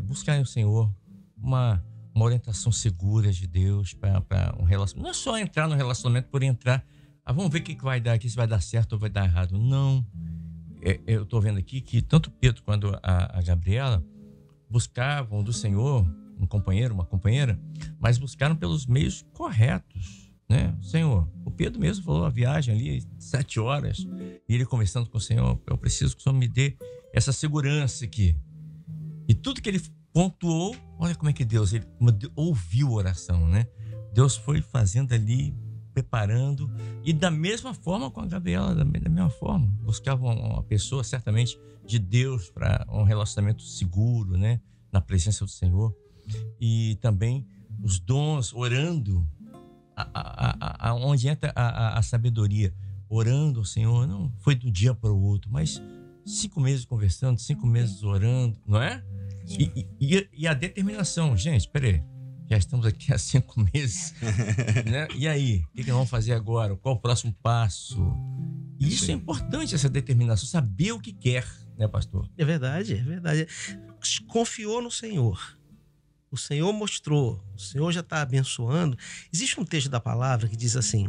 buscarem o Senhor, uma orientação segura de Deus para um relacionamento. Não é só entrar no relacionamento por entrar. Vamos ver o que vai dar aqui, se vai dar certo ou vai dar errado. Não. Eu estou vendo aqui que tanto Pedro quanto a Gabriela buscavam do Senhor um companheiro, uma companheira, mas buscaram pelos meios corretos, né? Senhor, o Pedro mesmo falou a viagem ali, 7 horas, e ele conversando com o Senhor, eu preciso que o Senhor me dê essa segurança aqui. E tudo que ele pontuou, olha como é que Deus, ele ouviu a oração, né? Deus foi fazendo ali, preparando, e da mesma forma com a Gabriela, da mesma forma, buscavam uma pessoa certamente de Deus para um relacionamento seguro, né? Na presença do Senhor. E também os dons, orando, onde entra a sabedoria, orando ao Senhor, não foi de um dia para o outro, mas 5 meses conversando, 5 meses orando, não é? E a determinação, gente, peraí, já estamos aqui há 5 meses, né? E aí, o que nós vamos fazer agora? Qual o próximo passo? E isso é importante, essa determinação, saber o que quer, né, pastor? É verdade, é verdade. Confiou no Senhor. O Senhor mostrou, o Senhor já está abençoando. Existe um texto da palavra que diz assim: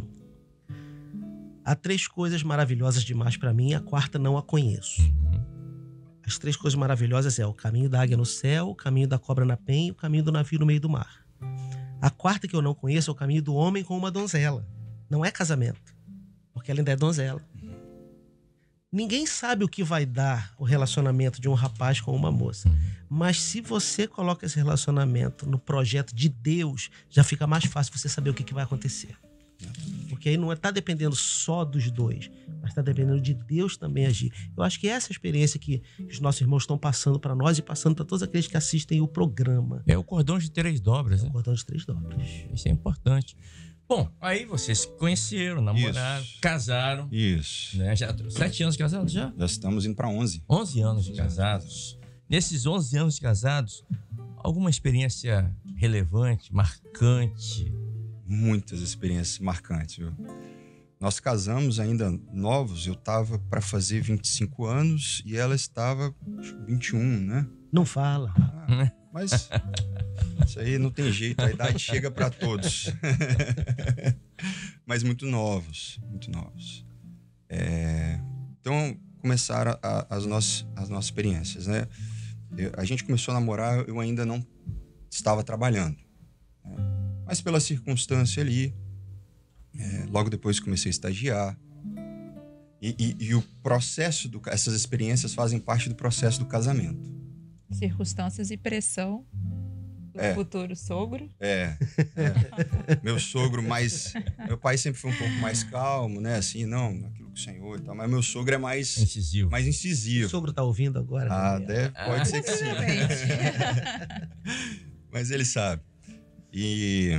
há 3 coisas maravilhosas demais para mim, a 4ª não a conheço. As 3 coisas maravilhosas é o caminho da águia no céu, o caminho da cobra na penha e o caminho do navio no meio do mar. A 4ª que eu não conheço é o caminho do homem com uma donzela. Não é casamento, porque ela ainda é donzela. Ninguém sabe o que vai dar o relacionamento de um rapaz com uma moça. Mas se você coloca esse relacionamento no projeto de Deus, já fica mais fácil você saber o que vai acontecer. Porque aí não está dependendo só dos dois, mas está dependendo de Deus também agir. Eu acho que essa é a experiência que os nossos irmãos estão passando para nós e passando para todos aqueles que assistem o programa. É o cordão de 3 dobras, né? O cordão de 3 dobras. Isso é importante. Bom, aí vocês se conheceram, namoraram, casaram. Isso. Né? Já 7 anos de casados já? Já estamos indo para 11. 11 anos de casados. Nesses 11 anos de casados, alguma experiência relevante, marcante? Muitas experiências marcantes, viu? Nós casamos ainda novos, eu estava para fazer 25 anos e ela estava 21, né? Não fala. Mas isso aí não tem jeito, a idade chega para todos. Mas muito novos, muito novos. Então começaram as nossas experiências, né? A gente começou a namorar, eu ainda não estava trabalhando, né? Mas pela circunstância ali, logo depois comecei a estagiar. E o processo, essas experiências fazem parte do processo do casamento. Circunstâncias e pressão do futuro sogro. Meu sogro meu pai sempre foi um pouco mais calmo, né? Assim, não, aquilo que o Senhor e tal. Mas meu sogro é mais incisivo. O sogro tá ouvindo agora? Pode ser que sim. Mas ele sabe. E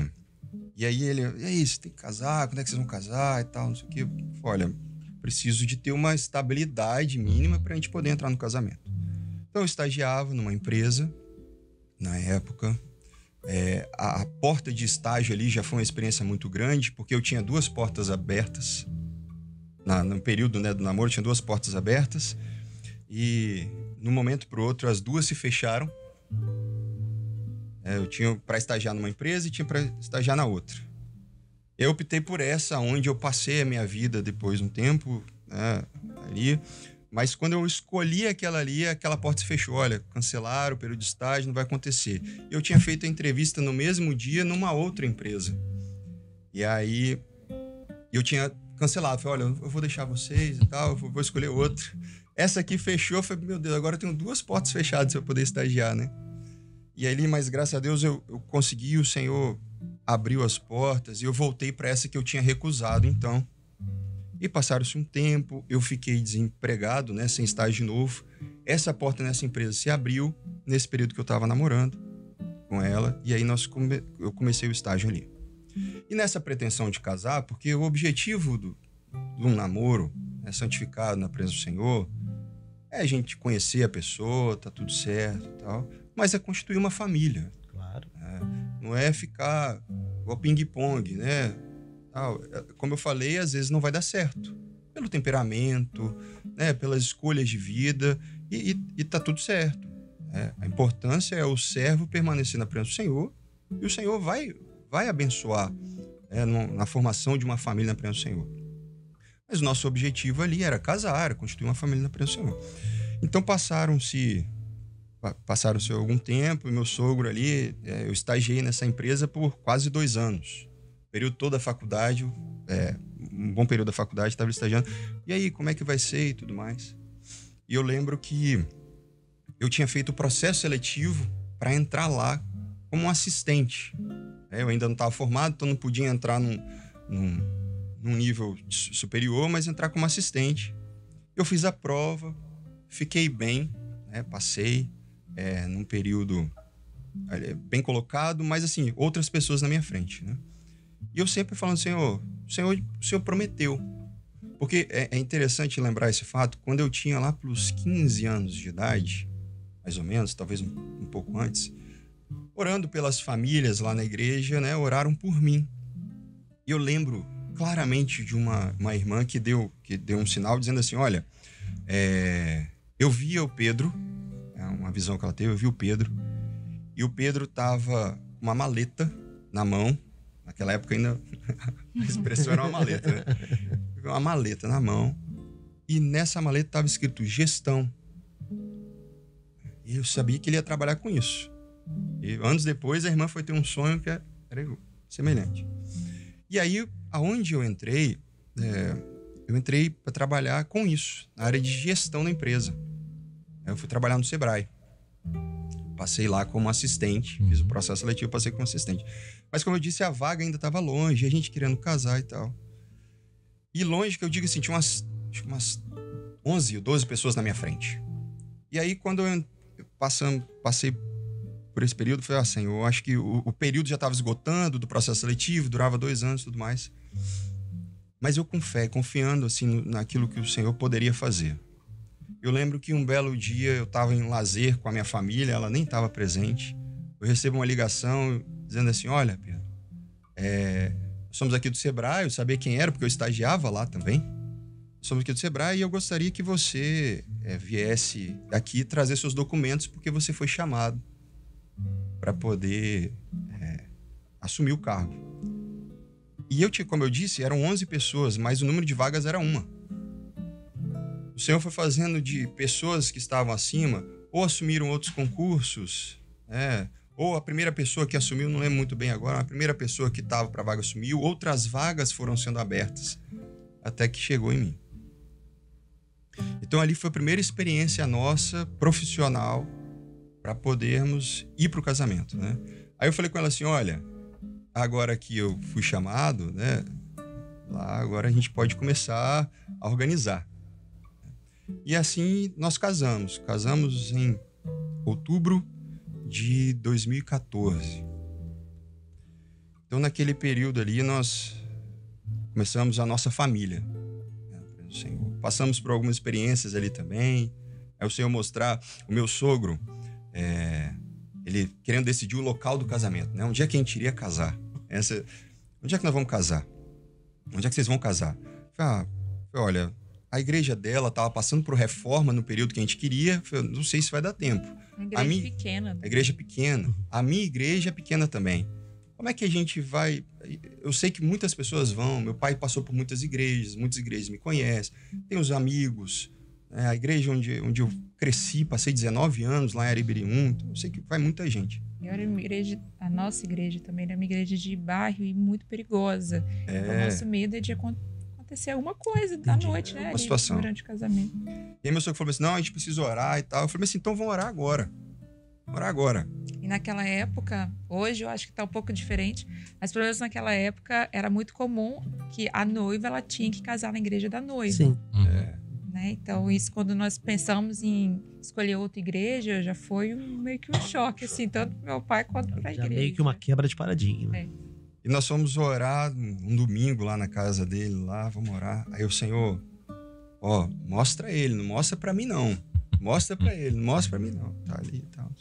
aí e aí, você tem que casar? Quando é que vocês vão casar e tal, não sei o quê. Olha, preciso de ter uma estabilidade mínima pra gente poder entrar no casamento. Então eu estagiava numa empresa, na época. A porta de estágio ali já foi uma experiência muito grande, porque eu tinha 2 portas abertas. No período, né, do namoro, tinha 2 portas abertas. E, de um momento pro outro, as 2 se fecharam. Eu tinha para estagiar numa empresa e tinha para estagiar na outra. Eu optei por essa, onde eu passei a minha vida depois de um tempo, né, ali. Mas quando eu escolhi aquela ali, aquela porta se fechou. Olha, cancelaram o período de estágio, não vai acontecer. Eu tinha feito a entrevista no mesmo dia numa outra empresa. E aí eu tinha cancelado. Falei, olha, eu vou deixar vocês e tal, eu vou escolher outra. Essa aqui fechou, eu falei, meu Deus, agora eu tenho 2 portas fechadas para poder estagiar, né? E aí, mas graças a Deus eu consegui, o Senhor abriu as portas e eu voltei para essa que eu tinha recusado, então. E passaram-se um tempo, eu fiquei desempregado, né, sem estágio novo. Essa porta nessa empresa se abriu nesse período que eu estava namorando com ela, e aí eu comecei o estágio ali. E nessa pretensão de casar, porque o objetivo de um namoro santificado na presença do Senhor é a gente conhecer a pessoa, tá tudo certo e tal, mas é constituir uma família. Claro. Não é ficar igual ping-pong, né? Como eu falei, às vezes não vai dar certo. pelo temperamento, né, pelas escolhas de vida, e tá tudo certo. A importância é o servo permanecer na presença do Senhor, e o Senhor vai abençoar na formação de uma família na presença do Senhor. Mas o nosso objetivo ali era casar, era constituir uma família na presença do Senhor. Então passaram-se algum tempo, e meu sogro ali, eu estagiei nessa empresa por quase 2 anos. O período todo da faculdade, um bom período da faculdade, estava estagiando. E aí, como é que vai ser e tudo mais? E eu lembro que eu tinha feito o processo seletivo para entrar lá como um assistente. Eu ainda não estava formado, então não podia entrar num nível superior, mas entrar como assistente. Eu fiz a prova, fiquei bem, passei num período bem colocado, mas assim, outras pessoas na minha frente, né? E eu sempre falando, o Senhor prometeu. Porque é interessante lembrar esse fato, quando eu tinha lá pelos 15 anos de idade, mais ou menos, talvez um pouco antes, orando pelas famílias lá na igreja, né, oraram por mim. E eu lembro claramente de uma irmã que deu um sinal dizendo assim, olha, eu via o Pedro, uma visão que ela teve, eu vi o Pedro, e o Pedro tava com uma maleta na mão. Naquela época ainda a expressão era uma maleta, né? Uma maleta na mão, e nessa maleta estava escrito gestão. E eu sabia que ele ia trabalhar com isso. E anos depois a irmã foi ter um sonho que era semelhante. E aí, aonde eu entrei para trabalhar com isso, na área de gestão da empresa. Eu fui trabalhar no Sebrae. Passei lá como assistente, fiz o processo seletivo, passei como assistente. Mas como eu disse, a vaga ainda estava longe, a gente querendo casar e tal. E longe, que eu digo assim, tinha umas 11 ou 12 pessoas na minha frente. E aí, quando eu passei por esse período, foi assim, eu acho que o período já estava esgotando do processo seletivo, durava 2 anos e tudo mais. Mas eu com fé, confiando assim, naquilo que o Senhor poderia fazer. Eu lembro que um belo dia eu estava em lazer com a minha família, ela nem estava presente. Eu recebo uma ligação dizendo assim, olha, Pedro, somos aqui do Sebrae, eu sabia quem era, porque eu estagiava lá também. Somos aqui do Sebrae e eu gostaria que você viesse aqui trazer seus documentos, porque você foi chamado para poder assumir o cargo. E como eu disse, eram 11 pessoas, mas o número de vagas era 1. O Senhor foi fazendo de pessoas que estavam acima, ou assumiram outros concursos, ou a primeira pessoa que assumiu, não lembro muito bem agora, a primeira pessoa que estava para a vaga assumiu, outras vagas foram sendo abertas, até que chegou em mim. Então ali foi a primeira experiência nossa, profissional, para podermos ir para o casamento, né? Aí eu falei com ela assim, olha, agora que eu fui chamado, né, lá agora a gente pode começar a organizar. E assim nós casamos em outubro de 2014. Então naquele período ali nós começamos a nossa família, né, o Senhor. Passamos por algumas experiências ali também. Aí o Senhor mostrar o meu sogro, ele querendo decidir o local do casamento, né? Onde é que a gente iria casar? Onde é que nós vamos casar? Onde é que vocês vão casar? Olha, a igreja dela estava passando por reforma no período que a gente queria. Não sei se vai dar tempo. Pequena. A igreja pequena. A minha igreja é pequena também. Como é que a gente vai... Eu sei que muitas pessoas vão. Meu pai passou por muitas igrejas me conhecem. Tem os amigos. A igreja onde eu cresci, passei 19 anos lá em Aribirium. Então eu sei que vai muita gente. A nossa igreja também era uma igreja de bairro e muito perigosa. O nosso medo é de acontecer alguma coisa da noite, né? Uma situação. Durante o casamento. E aí meu sogro falou assim, não, a gente precisa orar e tal. Eu falei assim, então vamos orar agora. Orar agora. E naquela época, hoje eu acho que tá um pouco diferente, mas pelo menos naquela época era muito comum que a noiva, ela tinha que casar na igreja da noiva. Sim. Né? Então isso, quando nós pensamos em escolher outra igreja, já foi meio que um choque, assim, tanto pro meu pai quanto pra igreja. Meio que uma quebra de paradigma. E nós fomos orar um domingo lá na casa dele, lá, vamos orar. Aí o Senhor, mostra ele, não mostra pra mim não. Mostra pra ele, não mostra pra mim não. Tá ali e tal.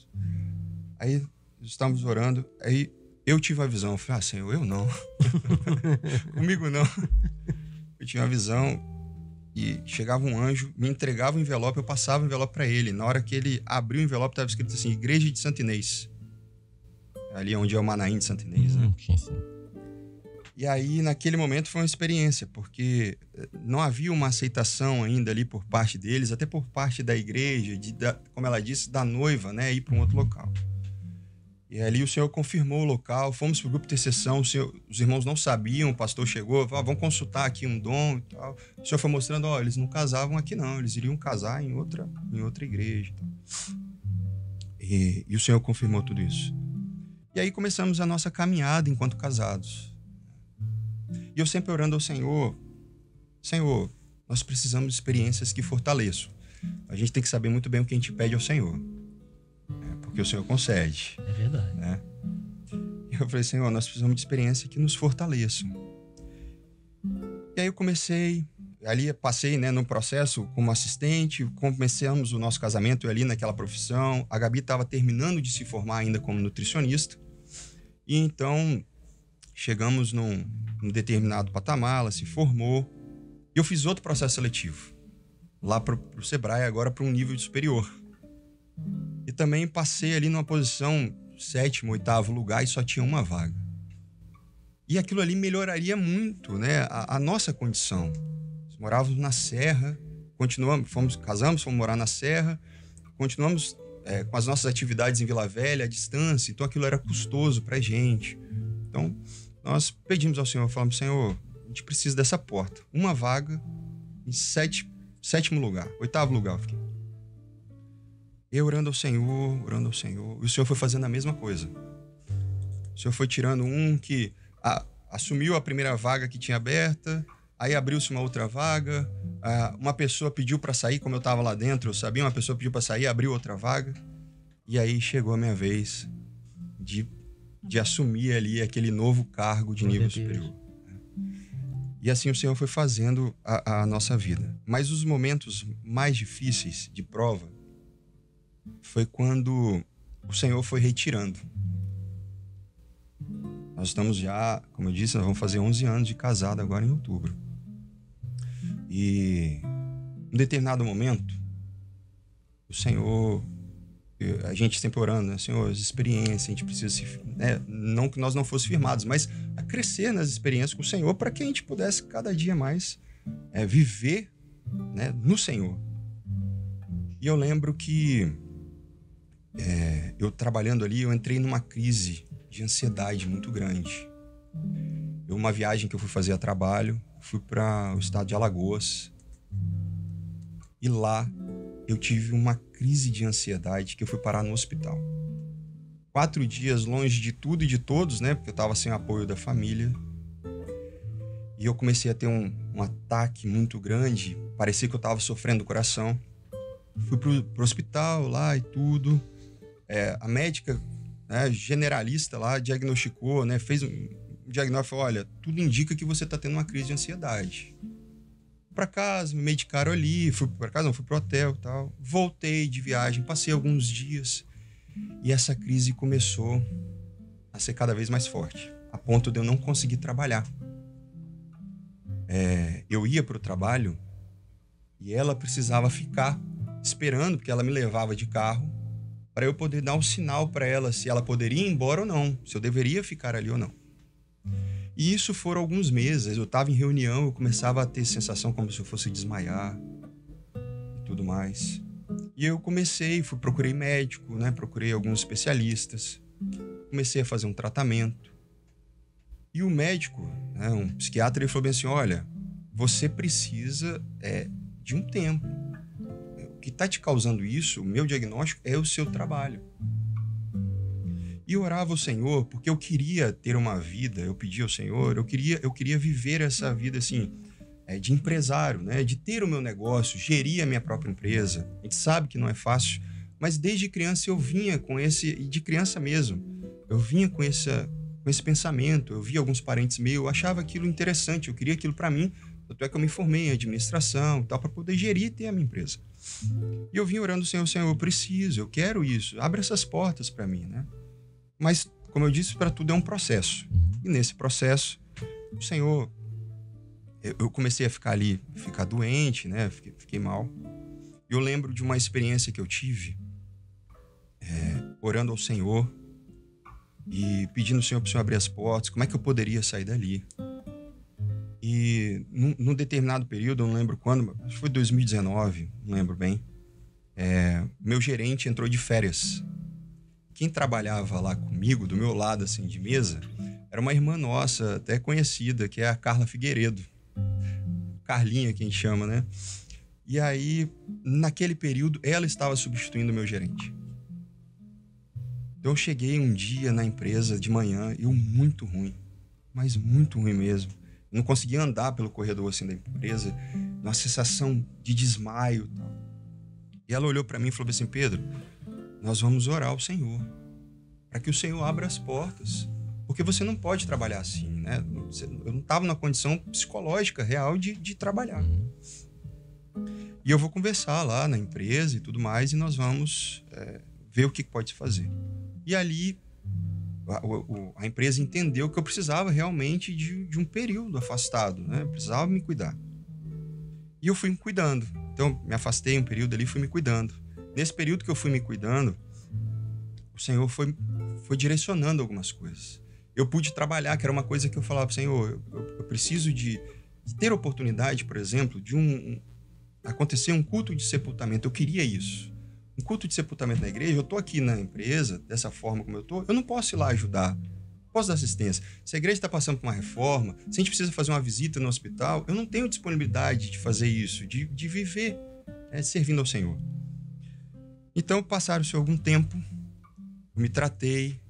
Aí estávamos orando, aí eu tive a visão. Eu falei, Senhor, eu não. Comigo não. Eu tive uma visão e chegava um anjo, me entregava o envelope, eu passava o envelope para ele. Na hora que ele abriu o envelope, estava escrito assim, Igreja de Santo Inês. Ali onde é o Manaim de Santo Inês, né? Sim. E aí, naquele momento, foi uma experiência, porque não havia uma aceitação ainda ali por parte deles, até por parte da igreja, como ela disse, da noiva, né? Ir para um outro local. E ali o Senhor confirmou o local, fomos para o grupo de intercessão, os irmãos não sabiam, o pastor chegou, falou, vamos consultar aqui um dom e tal. O Senhor foi mostrando, eles não casavam aqui não, eles iriam casar em outra igreja. E o Senhor confirmou tudo isso. E aí começamos a nossa caminhada enquanto casados. E eu sempre orando ao Senhor, nós precisamos de experiências que fortaleçam. A gente tem que saber muito bem o que a gente pede ao Senhor. Porque o Senhor concede. É verdade. Né? E eu falei, Senhor, nós precisamos de experiência que nos fortaleçam. E aí eu comecei, ali passei, né, no processo como assistente, começamos o nosso casamento ali naquela profissão. A Gabi estava terminando de se formar ainda como nutricionista. E então chegamos num determinado patamar, ela se formou. E eu fiz outro processo seletivo, lá para o Sebrae, agora para um nível superior. E também passei ali numa posição 7º, 8º lugar e só tinha uma vaga. E aquilo ali melhoraria muito, né, a nossa condição. Nós morávamos na Serra, casamos, fomos morar na Serra, continuamos com as nossas atividades em Vila Velha, à distância, então aquilo era custoso pra gente. Então, nós pedimos ao Senhor, falamos, Senhor, a gente precisa dessa porta. Uma vaga em 7º lugar, 8º lugar eu fiquei. Eu orando ao Senhor, e o Senhor foi fazendo a mesma coisa. O Senhor foi tirando um que assumiu a primeira vaga que tinha aberta, aí abriu-se uma outra vaga, uma pessoa pediu para sair, como eu estava lá dentro, eu sabia, uma pessoa pediu para sair, abriu outra vaga, e aí chegou a minha vez de assumir ali aquele novo cargo de nível superior. E assim o Senhor foi fazendo a nossa vida. Mas os momentos mais difíceis de prova foi quando o Senhor foi retirando. Nós estamos já, como eu disse, nós vamos fazer 11 anos de casado agora em outubro. E em determinado momento, o Senhor, a gente sempre orando, né? Senhor, as experiências, a gente precisa não que nós não fossemos firmados, mas a crescer nas experiências com o Senhor para que a gente pudesse cada dia mais viver, né, no Senhor. E eu lembro que eu trabalhando ali, eu entrei numa crise de ansiedade muito grande. Uma viagem que eu fui fazer a trabalho, fui para o estado de Alagoas. E lá eu tive uma crise de ansiedade que eu fui parar no hospital. 4 dias longe de tudo e de todos, né? Porque eu estava sem apoio da família. E eu comecei a ter um ataque muito grande. Parecia que eu estava sofrendo do coração. Fui pro hospital lá e tudo. A médica, né, generalista lá diagnosticou, né? Fez um diagnóstico, falou, olha, tudo indica que você está tendo uma crise de ansiedade. Fui para casa, me medicaram ali, fui pro hotel e tal. Voltei de viagem, passei alguns dias e essa crise começou a ser cada vez mais forte, a ponto de eu não conseguir trabalhar. Eu ia pro trabalho e ela precisava ficar esperando, porque ela me levava de carro, para eu poder dar um sinal para ela se ela poderia ir embora ou não, se eu deveria ficar ali ou não. E isso foram alguns meses. Eu estava em reunião, eu começava a ter sensação como se eu fosse desmaiar e tudo mais. E eu procurei médico, né? Procurei alguns especialistas, comecei a fazer um tratamento. E o médico, né, um psiquiatra, ele falou bem assim, olha, você precisa de um tempo. O que está te causando isso, o meu diagnóstico, é o seu trabalho. E eu orava ao Senhor porque eu queria ter uma vida, eu pedi ao Senhor, eu queria viver essa vida assim, de empresário, né? De ter o meu negócio, gerir a minha própria empresa. A gente sabe que não é fácil, mas desde criança eu vinha com e de criança mesmo, eu vinha com esse pensamento, eu via alguns parentes meus, eu achava aquilo interessante, eu queria aquilo para mim, tanto é que eu me formei em administração e tal, para poder gerir e ter a minha empresa. E eu vinha orando ao Senhor, Senhor, eu preciso, eu quero isso, abre essas portas para mim, né? Mas, como eu disse, para tudo é um processo. E nesse processo, o Senhor eu comecei a ficar doente, né? Fiquei mal. Eu lembro de uma experiência que eu tive, orando ao Senhor e pedindo ao Senhor para o Senhor abrir as portas, como é que eu poderia sair dali. E num determinado período, eu não lembro quando, acho que foi 2019, não lembro bem, meu gerente entrou de férias. Quem trabalhava lá comigo, do meu lado assim de mesa, era uma irmã nossa, até conhecida, que é a Carla Figueiredo. Carlinha, que a gente chama, né? E aí, naquele período, ela estava substituindo o meu gerente. Então, eu cheguei um dia na empresa de manhã, eu muito ruim, mas muito ruim mesmo. Eu não conseguia andar pelo corredor assim da empresa, uma sensação de desmaio e tal. E ela olhou para mim e falou assim: Pedro, nós vamos orar ao Senhor, para que o Senhor abra as portas. Porque você não pode trabalhar assim, né? Eu não estava na condição psicológica real de trabalhar. E eu vou conversar lá na empresa e tudo mais, e nós vamos ver o que pode se fazer. E ali, a empresa entendeu que eu precisava realmente de um período afastado, né? Eu precisava me cuidar. E eu fui me cuidando. Então, me afastei um período ali e fui me cuidando. Nesse período que eu fui me cuidando, o Senhor foi direcionando algumas coisas. Eu pude trabalhar, que era uma coisa que eu falava, Senhor, eu preciso de ter oportunidade, por exemplo, de acontecer um culto de sepultamento. Eu queria isso. Um culto de sepultamento na igreja, eu estou aqui na empresa, dessa forma como eu estou, eu não posso ir lá ajudar. Posso dar assistência. Se a igreja está passando por uma reforma, se a gente precisa fazer uma visita no hospital, eu não tenho disponibilidade de fazer isso, de viver servindo ao Senhor. Então, passaram-se algum tempo, eu me tratei,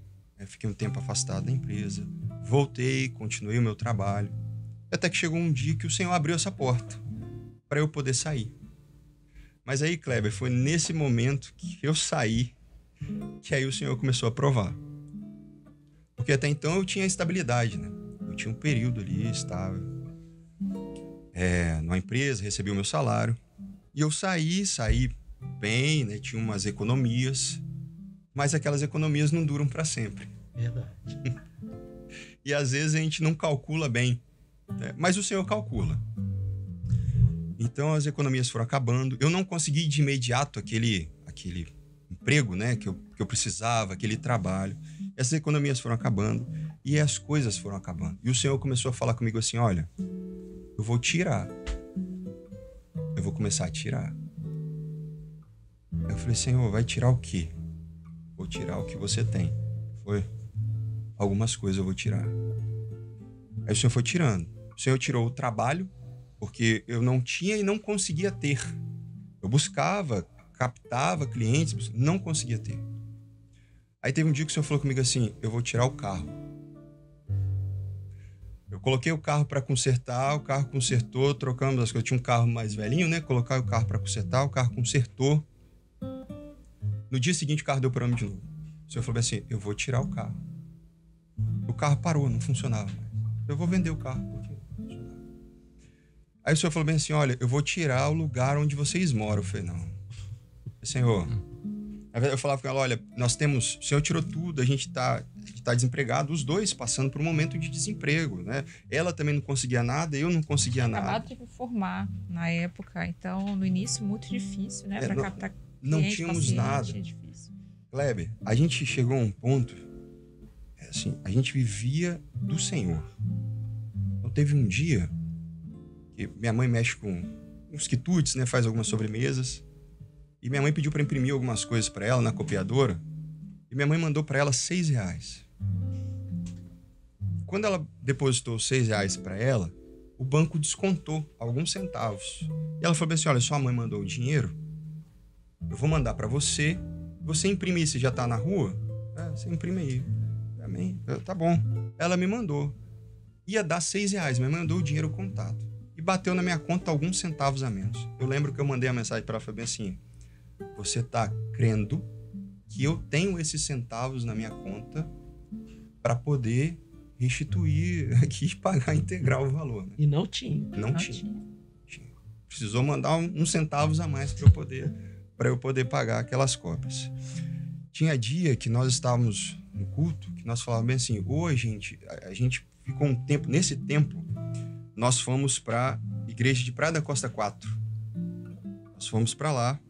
fiquei um tempo afastado da empresa, voltei, continuei o meu trabalho, até que chegou um dia que o Senhor abriu essa porta para eu poder sair. Mas aí, Kleber, foi nesse momento que eu saí, que aí o Senhor começou a provar. Porque até então eu tinha estabilidade, né? Eu tinha um período ali estável, numa empresa, recebi o meu salário, e eu saí bem, né? Tinha umas economias, mas aquelas economias não duram para sempre. Verdade. E às vezes a gente não calcula bem, né? Mas o Senhor calcula. Então as economias foram acabando. Eu não consegui de imediato aquele emprego, né, que eu precisava, aquele trabalho. Essas economias foram acabando e as coisas foram acabando. E o Senhor começou a falar comigo assim: olha, eu vou tirar. Eu vou começar a tirar. Eu falei: Senhor, vai tirar o quê? Vou tirar o que você tem. Foi? Algumas coisas eu vou tirar. Aí o Senhor foi tirando. O Senhor tirou o trabalho, porque eu não tinha e não conseguia ter. Eu buscava, captava clientes, não conseguia ter. Aí teve um dia que o Senhor falou comigo assim: eu vou tirar o carro. Eu coloquei o carro para consertar, o carro consertou, trocamos as coisas. Eu tinha um carro mais velhinho, né? Coloquei o carro para consertar, o carro consertou. No dia seguinte o carro deu problema de novo. O Senhor falou assim: eu vou tirar o carro. O carro parou, não funcionava mais. Eu vou vender o carro, porque não funcionava. Aí o Senhor falou bem assim: olha, eu vou tirar o lugar onde vocês moram. Eu falei: não. Senhor, eu falava com ela: olha, nós temos, o Senhor tirou tudo, a gente tá desempregado, os dois passando por um momento de desemprego, né? Ela também não conseguia nada, eu não conseguia nada. Acabado de me formar na época, então no início muito difícil, né? Para captar cliente, não tínhamos nada. É difícil. Kleber, a gente chegou a um ponto, assim, a gente vivia do Senhor. Então teve um dia que minha mãe mexe com uns quitutes, né? Faz algumas sobremesas. E minha mãe pediu para imprimir algumas coisas para ela na copiadora. E minha mãe mandou para ela R$6. Quando ela depositou R$6 para ela, o banco descontou alguns centavos. E ela falou assim: olha, sua mãe mandou o dinheiro, eu vou mandar para você. Você imprimir, se já tá na rua, você imprime aí. Amém? Tá bom. Ela me mandou. Ia dar R$6, me mandou o dinheiro contado. E bateu na minha conta alguns centavos a menos. Eu lembro que eu mandei a mensagem para ela, falei bem assim: você tá crendo que eu tenho esses centavos na minha conta para poder restituir aqui e pagar integral o valor, né? E não tinha. Não tinha. Precisou mandar uns centavos a mais para eu poder pagar aquelas cópias. Tinha dia que nós estávamos no culto, que nós falávamos bem assim: hoje a gente ficou um tempo, nesse tempo, nós fomos para a igreja de Praia da Costa 4. Nós fomos para lá,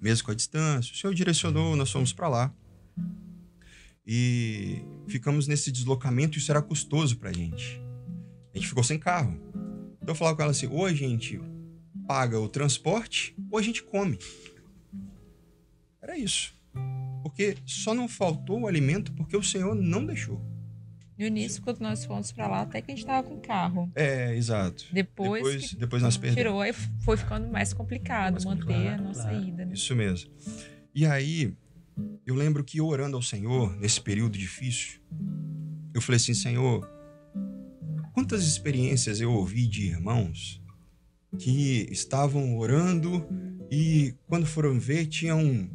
mesmo com a distância. O Senhor direcionou, nós fomos para lá. E ficamos nesse deslocamento, isso era custoso pra gente. A gente ficou sem carro. Então eu falava com ela assim, ou a gente paga o transporte, ou a gente come. Era isso. Porque só não faltou o alimento porque o Senhor não deixou. No início, quando nós fomos pra lá, até que a gente tava com carro. Exato. Depois nós perdemos. Tirou, aí foi ficando mais complicado manter a nossa ida, né? Isso mesmo. E aí, eu lembro que orando ao Senhor, nesse período difícil, eu falei assim, Senhor, quantas experiências eu ouvi de irmãos que estavam orando e quando foram ver tinha um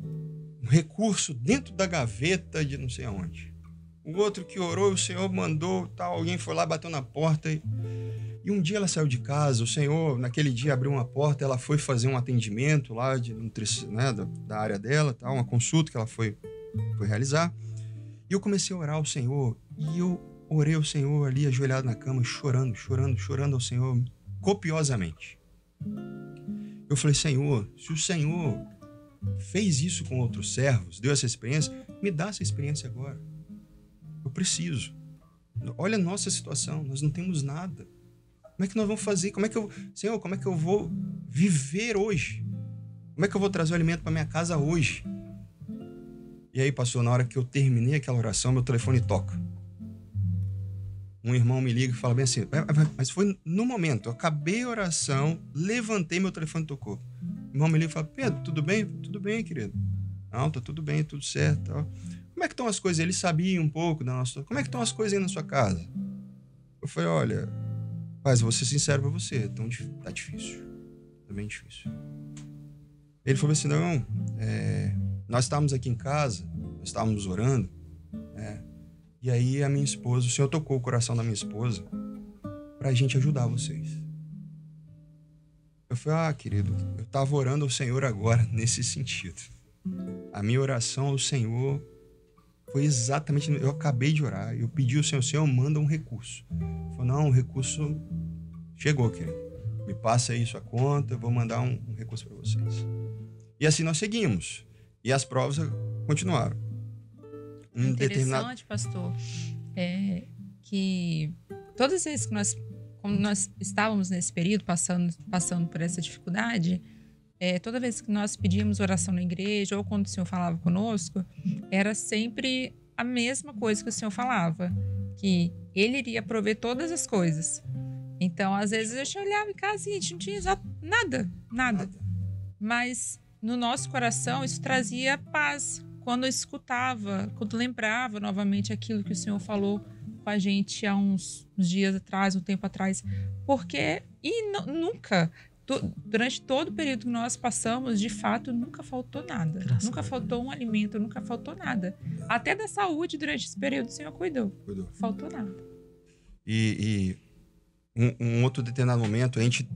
recurso dentro da gaveta de não sei aonde. O outro que orou, o Senhor mandou, tal, alguém foi lá, bateu na porta e um dia ela saiu de casa, o Senhor naquele dia abriu uma porta, ela foi fazer um atendimento lá de nutrição, né, da área dela, tal, uma consulta que ela foi realizar. E eu comecei a orar ao Senhor e eu orei ao Senhor ali, ajoelhado na cama, chorando ao Senhor copiosamente. Eu falei, Senhor, se o Senhor fez isso com outros servos, deu essa experiência, me dá essa experiência agora. Eu preciso. Olha a nossa situação, nós não temos nada. Como é que nós vamos fazer? Senhor, como é que eu vou viver hoje? Como é que eu vou trazer o alimento para minha casa hoje? E aí, pastor, na hora que eu terminei aquela oração, meu telefone toca. Um irmão me liga e fala bem assim, mas foi no momento, eu acabei a oração, levantei, meu telefone tocou. O irmão me liga e fala, Pedro, tudo bem? Tudo bem, querido. Não, tá tudo bem, tudo certo. Tal. Como é que estão as coisas? Ele sabia um pouco da nossa... Como é que estão as coisas aí na sua casa? Eu falei, olha, rapaz, vou ser sincero pra você, tá difícil. Tá bem difícil. Ele falou assim, não, nós estávamos aqui em casa, nós estávamos orando, e aí a minha esposa, o Senhor tocou o coração da minha esposa pra gente ajudar vocês. Eu falei, querido, eu estava orando ao Senhor agora nesse sentido. A minha oração ao Senhor foi exatamente... Eu acabei de orar, eu pedi ao Senhor, manda um recurso. Ele falou, não, o recurso chegou, querido. Me passa aí sua conta, eu vou mandar um recurso para vocês. E assim nós seguimos. E as provas continuaram. Interessante, pastor, que todas as vezes que como nós estávamos nesse período, passando por essa dificuldade, toda vez que nós pedíamos oração na igreja, ou quando o Senhor falava conosco, era sempre a mesma coisa que o Senhor falava, que Ele iria prover todas as coisas. Então, às vezes, a gente olhava em casa e a gente não tinha nada. Mas no nosso coração, isso trazia paz. Quando eu escutava, quando lembrava novamente aquilo que o Senhor falou com a gente há uns dias atrás, um tempo atrás. Porque, nunca... Durante todo o período que nós passamos, de fato, nunca faltou nada. Nunca faltou um alimento, nunca faltou nada. Até da saúde, durante esse período, o Senhor cuidou. Faltou nada. E um outro determinado momento, a gente,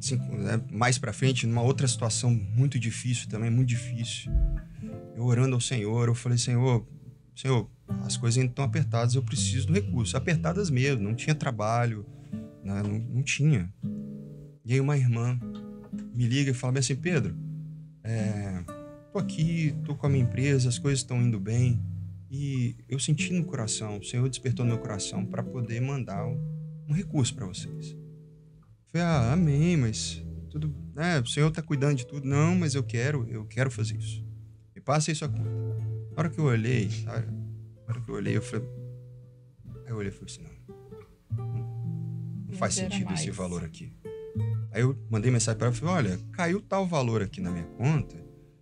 mais pra frente, numa outra situação muito difícil também, muito difícil. Eu orando ao Senhor, eu falei, Senhor, as coisas ainda estão apertadas, eu preciso do recurso. Apertadas mesmo, não tinha trabalho, né? Não tinha. E aí uma irmã me liga e fala bem assim, Pedro, tô aqui, tô com a minha empresa, as coisas estão indo bem e eu senti no coração, o Senhor despertou no meu coração para poder mandar um recurso para vocês. Eu falei, amém, mas tudo, o Senhor tá cuidando de tudo. Não, mas eu quero fazer isso. Me passa aí sua conta. Na hora que eu olhei, eu falei, e falei assim, não faz sentido esse valor aqui. Aí eu mandei mensagem para ela e falei, olha, caiu tal valor aqui na minha conta,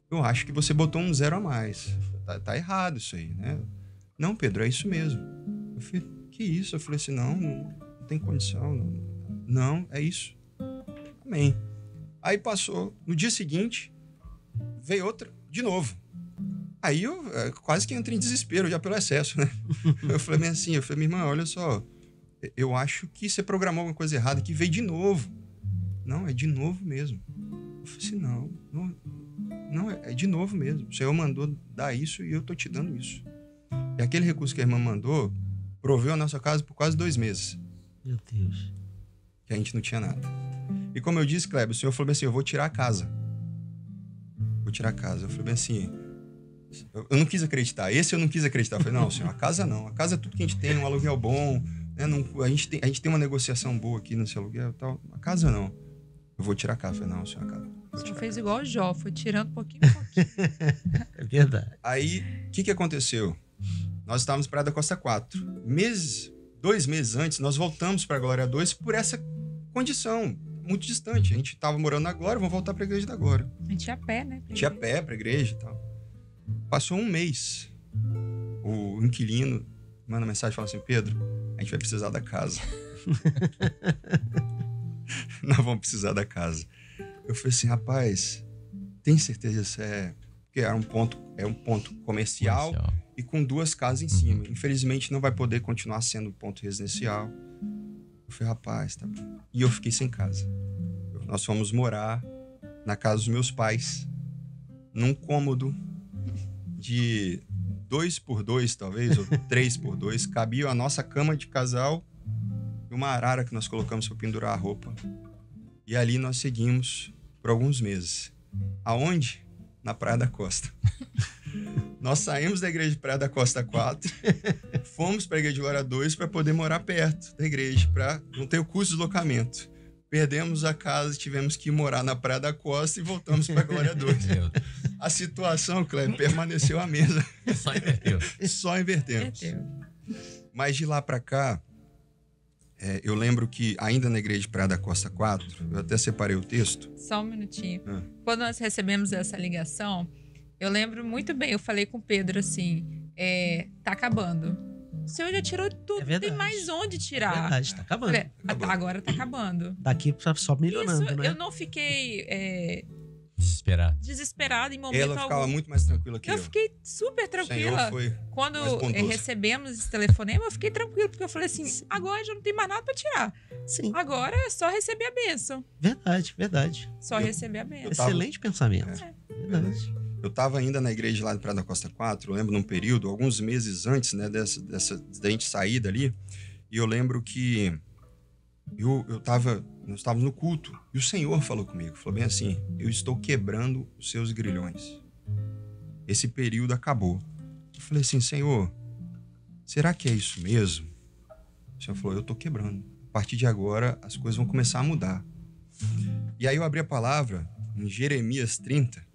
eu acho que você botou um 0 a mais. Tá errado isso aí, né? Não, Pedro, é isso mesmo. Eu falei, que isso? Eu falei assim, não tem condição. Não, é isso. Amém. Aí passou, no dia seguinte, veio outra, de novo. Aí eu quase que entrei em desespero já pelo excesso, né? Eu falei assim, minha irmã, olha só, eu acho que você programou alguma coisa errada, que veio de novo. Não, é de novo mesmo. Eu falei assim, não, é de novo mesmo. O Senhor mandou dar isso e eu tô te dando isso. E aquele recurso que a irmã mandou proveu a nossa casa por quase 2 meses. Meu Deus. que a gente não tinha nada. E como eu disse, Kleber, o Senhor falou bem assim, eu vou tirar a casa. Vou tirar a casa. Eu falei bem assim, eu não quis acreditar. Esse eu não quis acreditar. Eu falei, não, Senhor, a casa não. A casa é tudo que a gente tem, um aluguel bom, né? Não, a gente tem uma negociação boa aqui nesse aluguel e tal. A casa não. Eu vou tirar a casa. Eu falei, não, Senhor, a casa. O Senhor fez igual o Jó, foi tirando pouquinho em pouquinho. É verdade. Aí, o que aconteceu? Nós estávamos para da Costa 4. 2 meses antes, nós voltamos para a Glória 2 por essa condição, muito distante. A gente estava morando na Glória, vamos voltar para a igreja da Glória. A gente ia a pé, né? A gente ia a pé para a igreja e tal. Passou um mês. O inquilino manda mensagem e fala assim, Pedro, a gente vai precisar da casa. Nós vamos precisar da casa. Eu falei assim, rapaz, tem certeza que isso é... Porque é um ponto comercial e com 2 casas em cima. Infelizmente não vai poder continuar sendo um ponto residencial. Eu falei, rapaz, tá bom. E eu fiquei sem casa. Nós fomos morar na casa dos meus pais, num cômodo de 2x2, talvez, ou 3x2. Cabia a nossa cama de casal e uma arara que nós colocamos para pendurar a roupa. E ali nós seguimos por alguns meses. Aonde? Na Praia da Costa. Nós saímos da igreja de Praia da Costa 4, fomos para a igreja de Glória 2 para poder morar perto da igreja, para não ter o custo de deslocamento. Perdemos a casa, tivemos que morar na Praia da Costa e voltamos para a Glória 2. A situação, Cleber, permaneceu a mesma. Só inverteu. Só invertemos. Mas de lá para cá, eu lembro que ainda na igreja de Praia da Costa 4, eu até separei o texto. Só um minutinho. Quando nós recebemos essa ligação, eu lembro muito bem, eu falei com o Pedro assim, tá acabando. O senhor já tirou tudo, não tem mais onde tirar. É verdade, tá acabando. Falei, agora tá acabando. Daqui só melhorando, isso, né? Eu não fiquei... Desesperada em momento algum. Ela ficava muito mais tranquila que eu. Eu fiquei super tranquila. Quando mais recebemos esse telefonema, eu fiquei tranquila, porque eu falei assim, agora já não tem mais nada pra tirar. Sim. Agora é só receber a bênção. Verdade. Só receber a bênção. Excelente pensamento. Verdade. Eu estava ainda na igreja lá de Praia da Costa 4, eu lembro num período, alguns meses antes, né, da gente sair dali, e eu lembro que nós estávamos no culto, e o Senhor falou comigo, falou bem assim, eu estou quebrando os seus grilhões. Esse período acabou. Eu falei assim, Senhor, será que é isso mesmo? O Senhor falou, eu estou quebrando. A partir de agora, as coisas vão começar a mudar. E aí eu abri a palavra em Jeremias 30,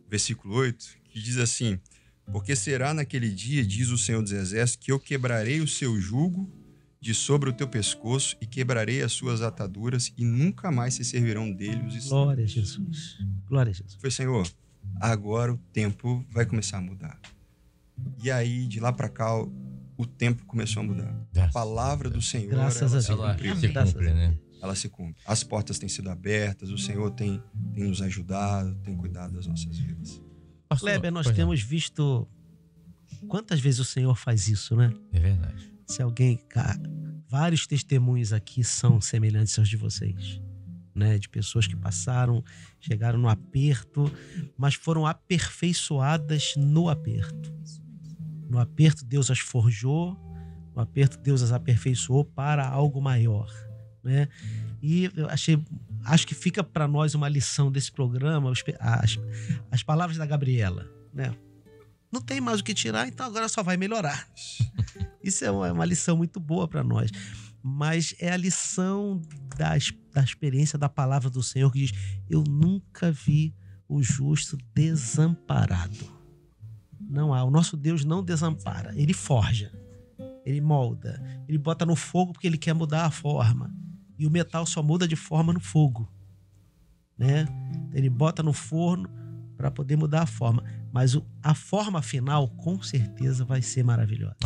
versículo 8, que diz assim, porque será naquele dia, diz o Senhor dos Exércitos, que eu quebrarei o seu jugo de sobre o teu pescoço e quebrarei as suas ataduras e nunca mais se servirão dele os estrangeiros. Glória a Jesus. Glória a Jesus. Foi, Senhor, agora o tempo vai começar a mudar. E aí, de lá para cá, o tempo começou a mudar. A palavra do Senhor, graças a Deus. Se cumpre, né? Ela se cumpre. As portas têm sido abertas, o Senhor tem nos ajudado, tem cuidado das nossas vidas. Kleber, nós temos visto quantas vezes o Senhor faz isso, né? É verdade. Se alguém... Vários testemunhos aqui são semelhantes aos de vocês, né? De pessoas que passaram, chegaram no aperto, mas foram aperfeiçoadas no aperto. No aperto, Deus as forjou, no aperto, Deus as aperfeiçoou para algo maior, né? E eu acho que fica para nós uma lição desse programa, as palavras da Gabriela, né? Não tem mais o que tirar, então agora só vai melhorar. Isso é uma lição muito boa para nós. Mas é a lição da experiência da palavra do Senhor que diz, eu nunca vi o justo desamparado. Não há. O nosso Deus não desampara. Ele forja, ele molda, ele bota no fogo porque ele quer mudar a forma. E o metal só muda de forma no fogo, né? Ele bota no forno para poder mudar a forma. Mas a forma final, com certeza, vai ser maravilhosa.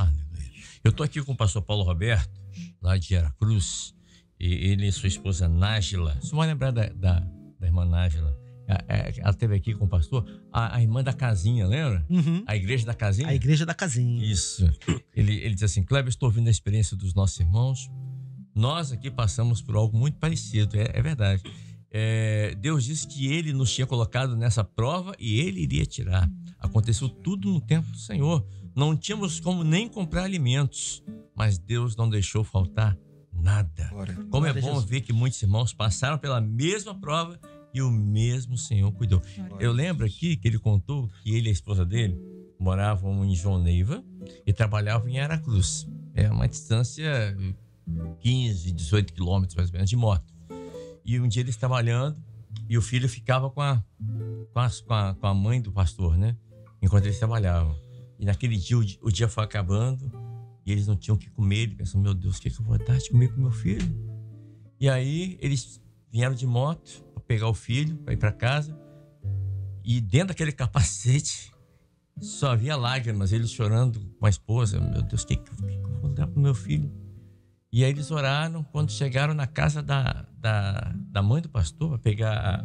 Eu estou aqui com o pastor Paulo Roberto, lá de Aracruz, e ele e sua esposa Nájila. Você vai lembrar da irmã Nájila? Ela esteve aqui com o pastor, a irmã da casinha, lembra? Uhum. A igreja da casinha? A igreja da casinha. Isso. Ele diz assim, Kleber, estou ouvindo a experiência dos nossos irmãos. Nós aqui passamos por algo muito parecido, é verdade. Deus disse que ele nos tinha colocado nessa prova e ele iria tirar. Aconteceu tudo no tempo do Senhor. Não tínhamos como nem comprar alimentos, mas Deus não deixou faltar nada. Como é bom ver que muitos irmãos passaram pela mesma prova e o mesmo Senhor cuidou. Eu lembro aqui que ele contou que ele e a esposa dele moravam em João Neiva e trabalhavam em Aracruz. É uma distância 15, 18 quilômetros mais ou menos de moto. E um dia eles trabalhando e o filho ficava com a mãe do pastor, né? Enquanto eles trabalhavam. E naquele dia, o dia foi acabando e eles não tinham o que comer. Ele pensou, meu Deus, o que eu vou dar de comer pro meu filho? E aí eles vieram de moto para pegar o filho, para ir para casa. E dentro daquele capacete só havia lágrimas, ele chorando com a esposa. Meu Deus, o que eu vou dar pro meu filho? E aí eles oraram. Quando chegaram na casa da mãe do pastor para pegar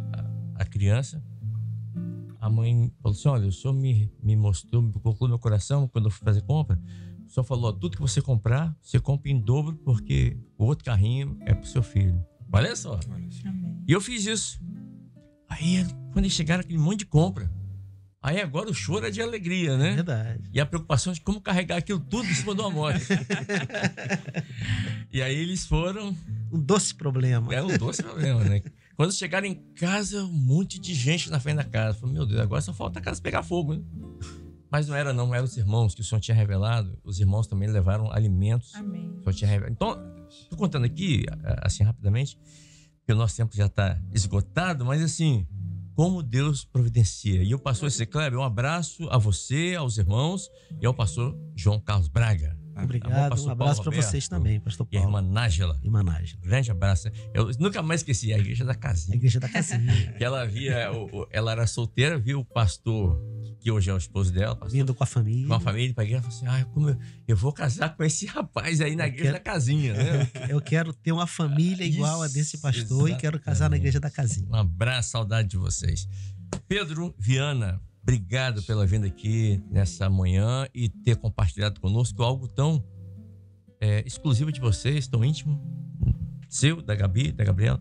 a criança, a mãe falou assim, olha, o senhor me mostrou, me colocou no meu coração quando eu fui fazer compra. O senhor falou, tudo que você comprar, você compra em dobro, porque o outro carrinho é pro seu filho. Olha só. Amém. E eu fiz isso. Aí, quando eles chegaram, aquele monte de compra. Aí agora o choro é de alegria, né? Verdade. E a preocupação de como carregar aquilo tudo em cima do amor. E aí eles foram... Um doce problema. É um doce problema, né? Quando chegaram em casa, um monte de gente na frente da casa. Falei, meu Deus, agora só falta a casa pegar fogo, né? Mas não eram os irmãos que o Senhor tinha revelado. Os irmãos também levaram alimentos. Amém. O Senhor tinha revelado. Então, estou contando aqui, assim, rapidamente, porque o nosso tempo já está esgotado, mas assim, como Deus providencia. E o pastor esse Kleber, um abraço a você, aos irmãos e ao pastor João Carlos Braga. Obrigado, um abraço para vocês também, pastor Paulo. E a irmã Nájila. Irmã Nájila. Grande abraço. Eu nunca mais esqueci, a igreja da casinha. A igreja da casinha. Que ela via, ela era solteira, viu o pastor, que hoje é o esposo dela. Pastor, vindo com a família. Com a família, para a igreja, falou assim, como eu vou casar com esse rapaz aí na igreja da casinha, né? Eu quero ter uma família igual a desse pastor. Exatamente. E quero casar na igreja da casinha. Um abraço, saudade de vocês. Pedro Viana, obrigado pela vinda aqui nessa manhã e ter compartilhado conosco algo tão exclusivo de vocês, tão íntimo, seu, da Gabi, da Gabriela,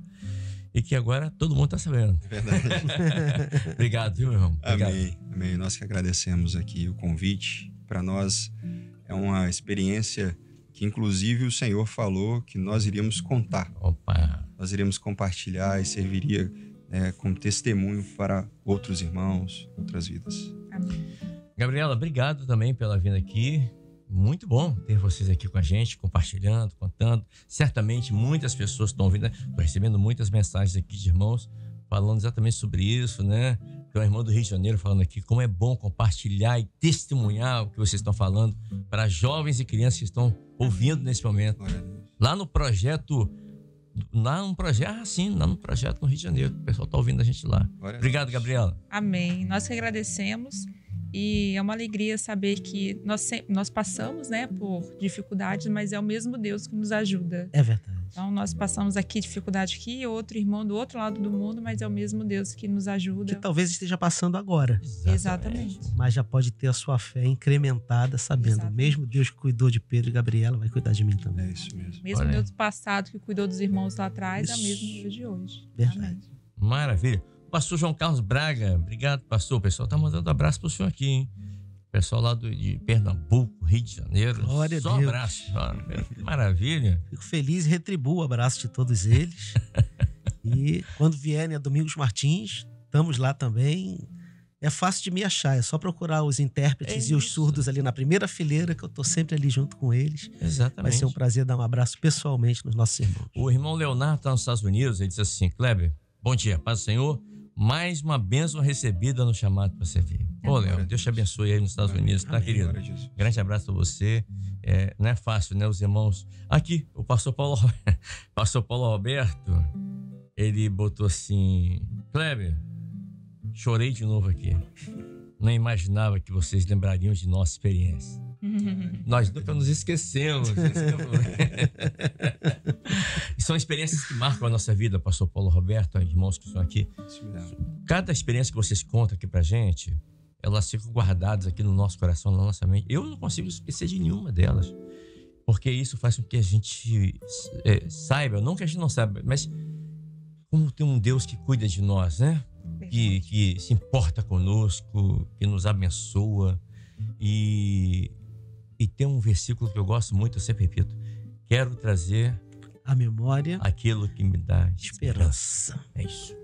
e que agora todo mundo está sabendo. É verdade. Obrigado, viu, meu irmão? Obrigado. Amém, amém. Nós que agradecemos aqui o convite. Para nós é uma experiência que, inclusive, o Senhor falou que nós iríamos contar. Opa! Nós iríamos compartilhar e serviria como testemunho para outros irmãos, outras vidas. Amém. Gabriela, obrigado também pela vinda aqui. Muito bom ter vocês aqui com a gente, compartilhando, contando. Certamente muitas pessoas estão ouvindo, estou recebendo muitas mensagens aqui de irmãos falando exatamente sobre isso, né? Tem uma irmã do Rio de Janeiro falando aqui como é bom compartilhar e testemunhar o que vocês estão falando para jovens e crianças que estão ouvindo nesse momento. Lá no projeto no Rio de Janeiro. O pessoal está ouvindo a gente lá. Obrigado, Gabriela. Amém. Nós que agradecemos. E é uma alegria saber que nós passamos, né, por dificuldades, mas é o mesmo Deus que nos ajuda. É verdade. Então, nós passamos aqui dificuldade aqui, outro irmão do outro lado do mundo, mas é o mesmo Deus que nos ajuda. Que talvez esteja passando agora. Exatamente. Mas já pode ter a sua fé incrementada, sabendo o mesmo Deus que cuidou de Pedro e Gabriela vai cuidar de mim também. É isso mesmo. Mesmo Deus do passado que cuidou dos irmãos lá atrás, é o mesmo Deus de hoje. Verdade. Amém. Maravilha. Pastor João Carlos Braga, obrigado, pastor. O pessoal tá mandando abraço pro senhor aqui, hein? Pessoal lá de Pernambuco, Rio de Janeiro. Glória só a Deus. Abraço. Maravilha. Fico feliz e retribuo o abraço de todos eles. E quando vierem a Domingos Martins, estamos lá também. É fácil de me achar, é só procurar os intérpretes e os surdos ali na primeira fileira, que eu tô sempre ali junto com eles. Exatamente. Vai ser um prazer dar um abraço pessoalmente nos nossos irmãos. O irmão Leonardo está nos Estados Unidos, ele disse assim, Kleber, bom dia, paz do Senhor. Mais uma bênção recebida no chamado para servir. Ô, Léo, Deus te abençoe aí nos Estados Unidos, tá, querido? Grande abraço para você. Não é fácil, né, os irmãos. Aqui, o pastor Paulo Roberto, ele botou assim, Kleber, chorei de novo aqui. Não imaginava que vocês lembrariam de nossa experiência. Nós nunca nos esquecemos. São experiências que marcam a nossa vida, pastor Paulo Roberto, irmãos que estão aqui. Cada experiência que vocês contam aqui pra gente, elas ficam guardadas aqui no nosso coração, na nossa mente. Eu não consigo esquecer de nenhuma delas, porque isso faz com que a gente saiba, não que a gente não saiba, mas como tem um Deus que cuida de nós, né? Que se importa conosco, que nos abençoa. E tem um versículo que eu gosto muito, eu sempre repito. Quero trazer a memória, aquilo que me dá esperança. É isso.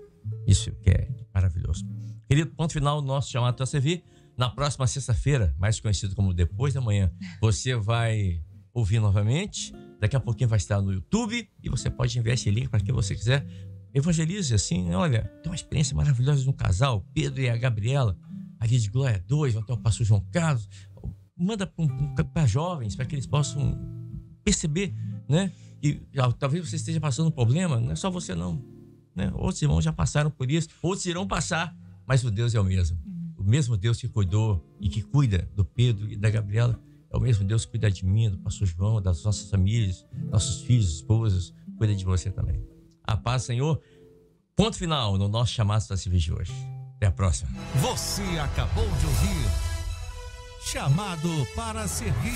Isso que é maravilhoso. Querido, ponto final do nosso chamado para servir. Na próxima sexta-feira, mais conhecido como Depois da Manhã, você vai ouvir novamente. Daqui a pouquinho vai estar no YouTube e você pode enviar esse link para quem você quiser. Evangelize assim, olha, tem uma experiência maravilhosa de um casal, Pedro e a Gabriela, ali de Glória 2, vão ter o pastor João Carlos. Manda para jovens, para que eles possam perceber, né? Que talvez você esteja passando um problema, não é só você não, né? Outros irmãos já passaram por isso, outros irão passar, mas o Deus é o mesmo. O mesmo Deus que cuidou e que cuida do Pedro e da Gabriela é o mesmo Deus que cuida de mim, do pastor João, das nossas famílias, nossos filhos, esposas, cuida de você também. A paz, Senhor. Ponto final no nosso chamado para servir de hoje. Até a próxima. Você acabou de ouvir Chamado para Servir.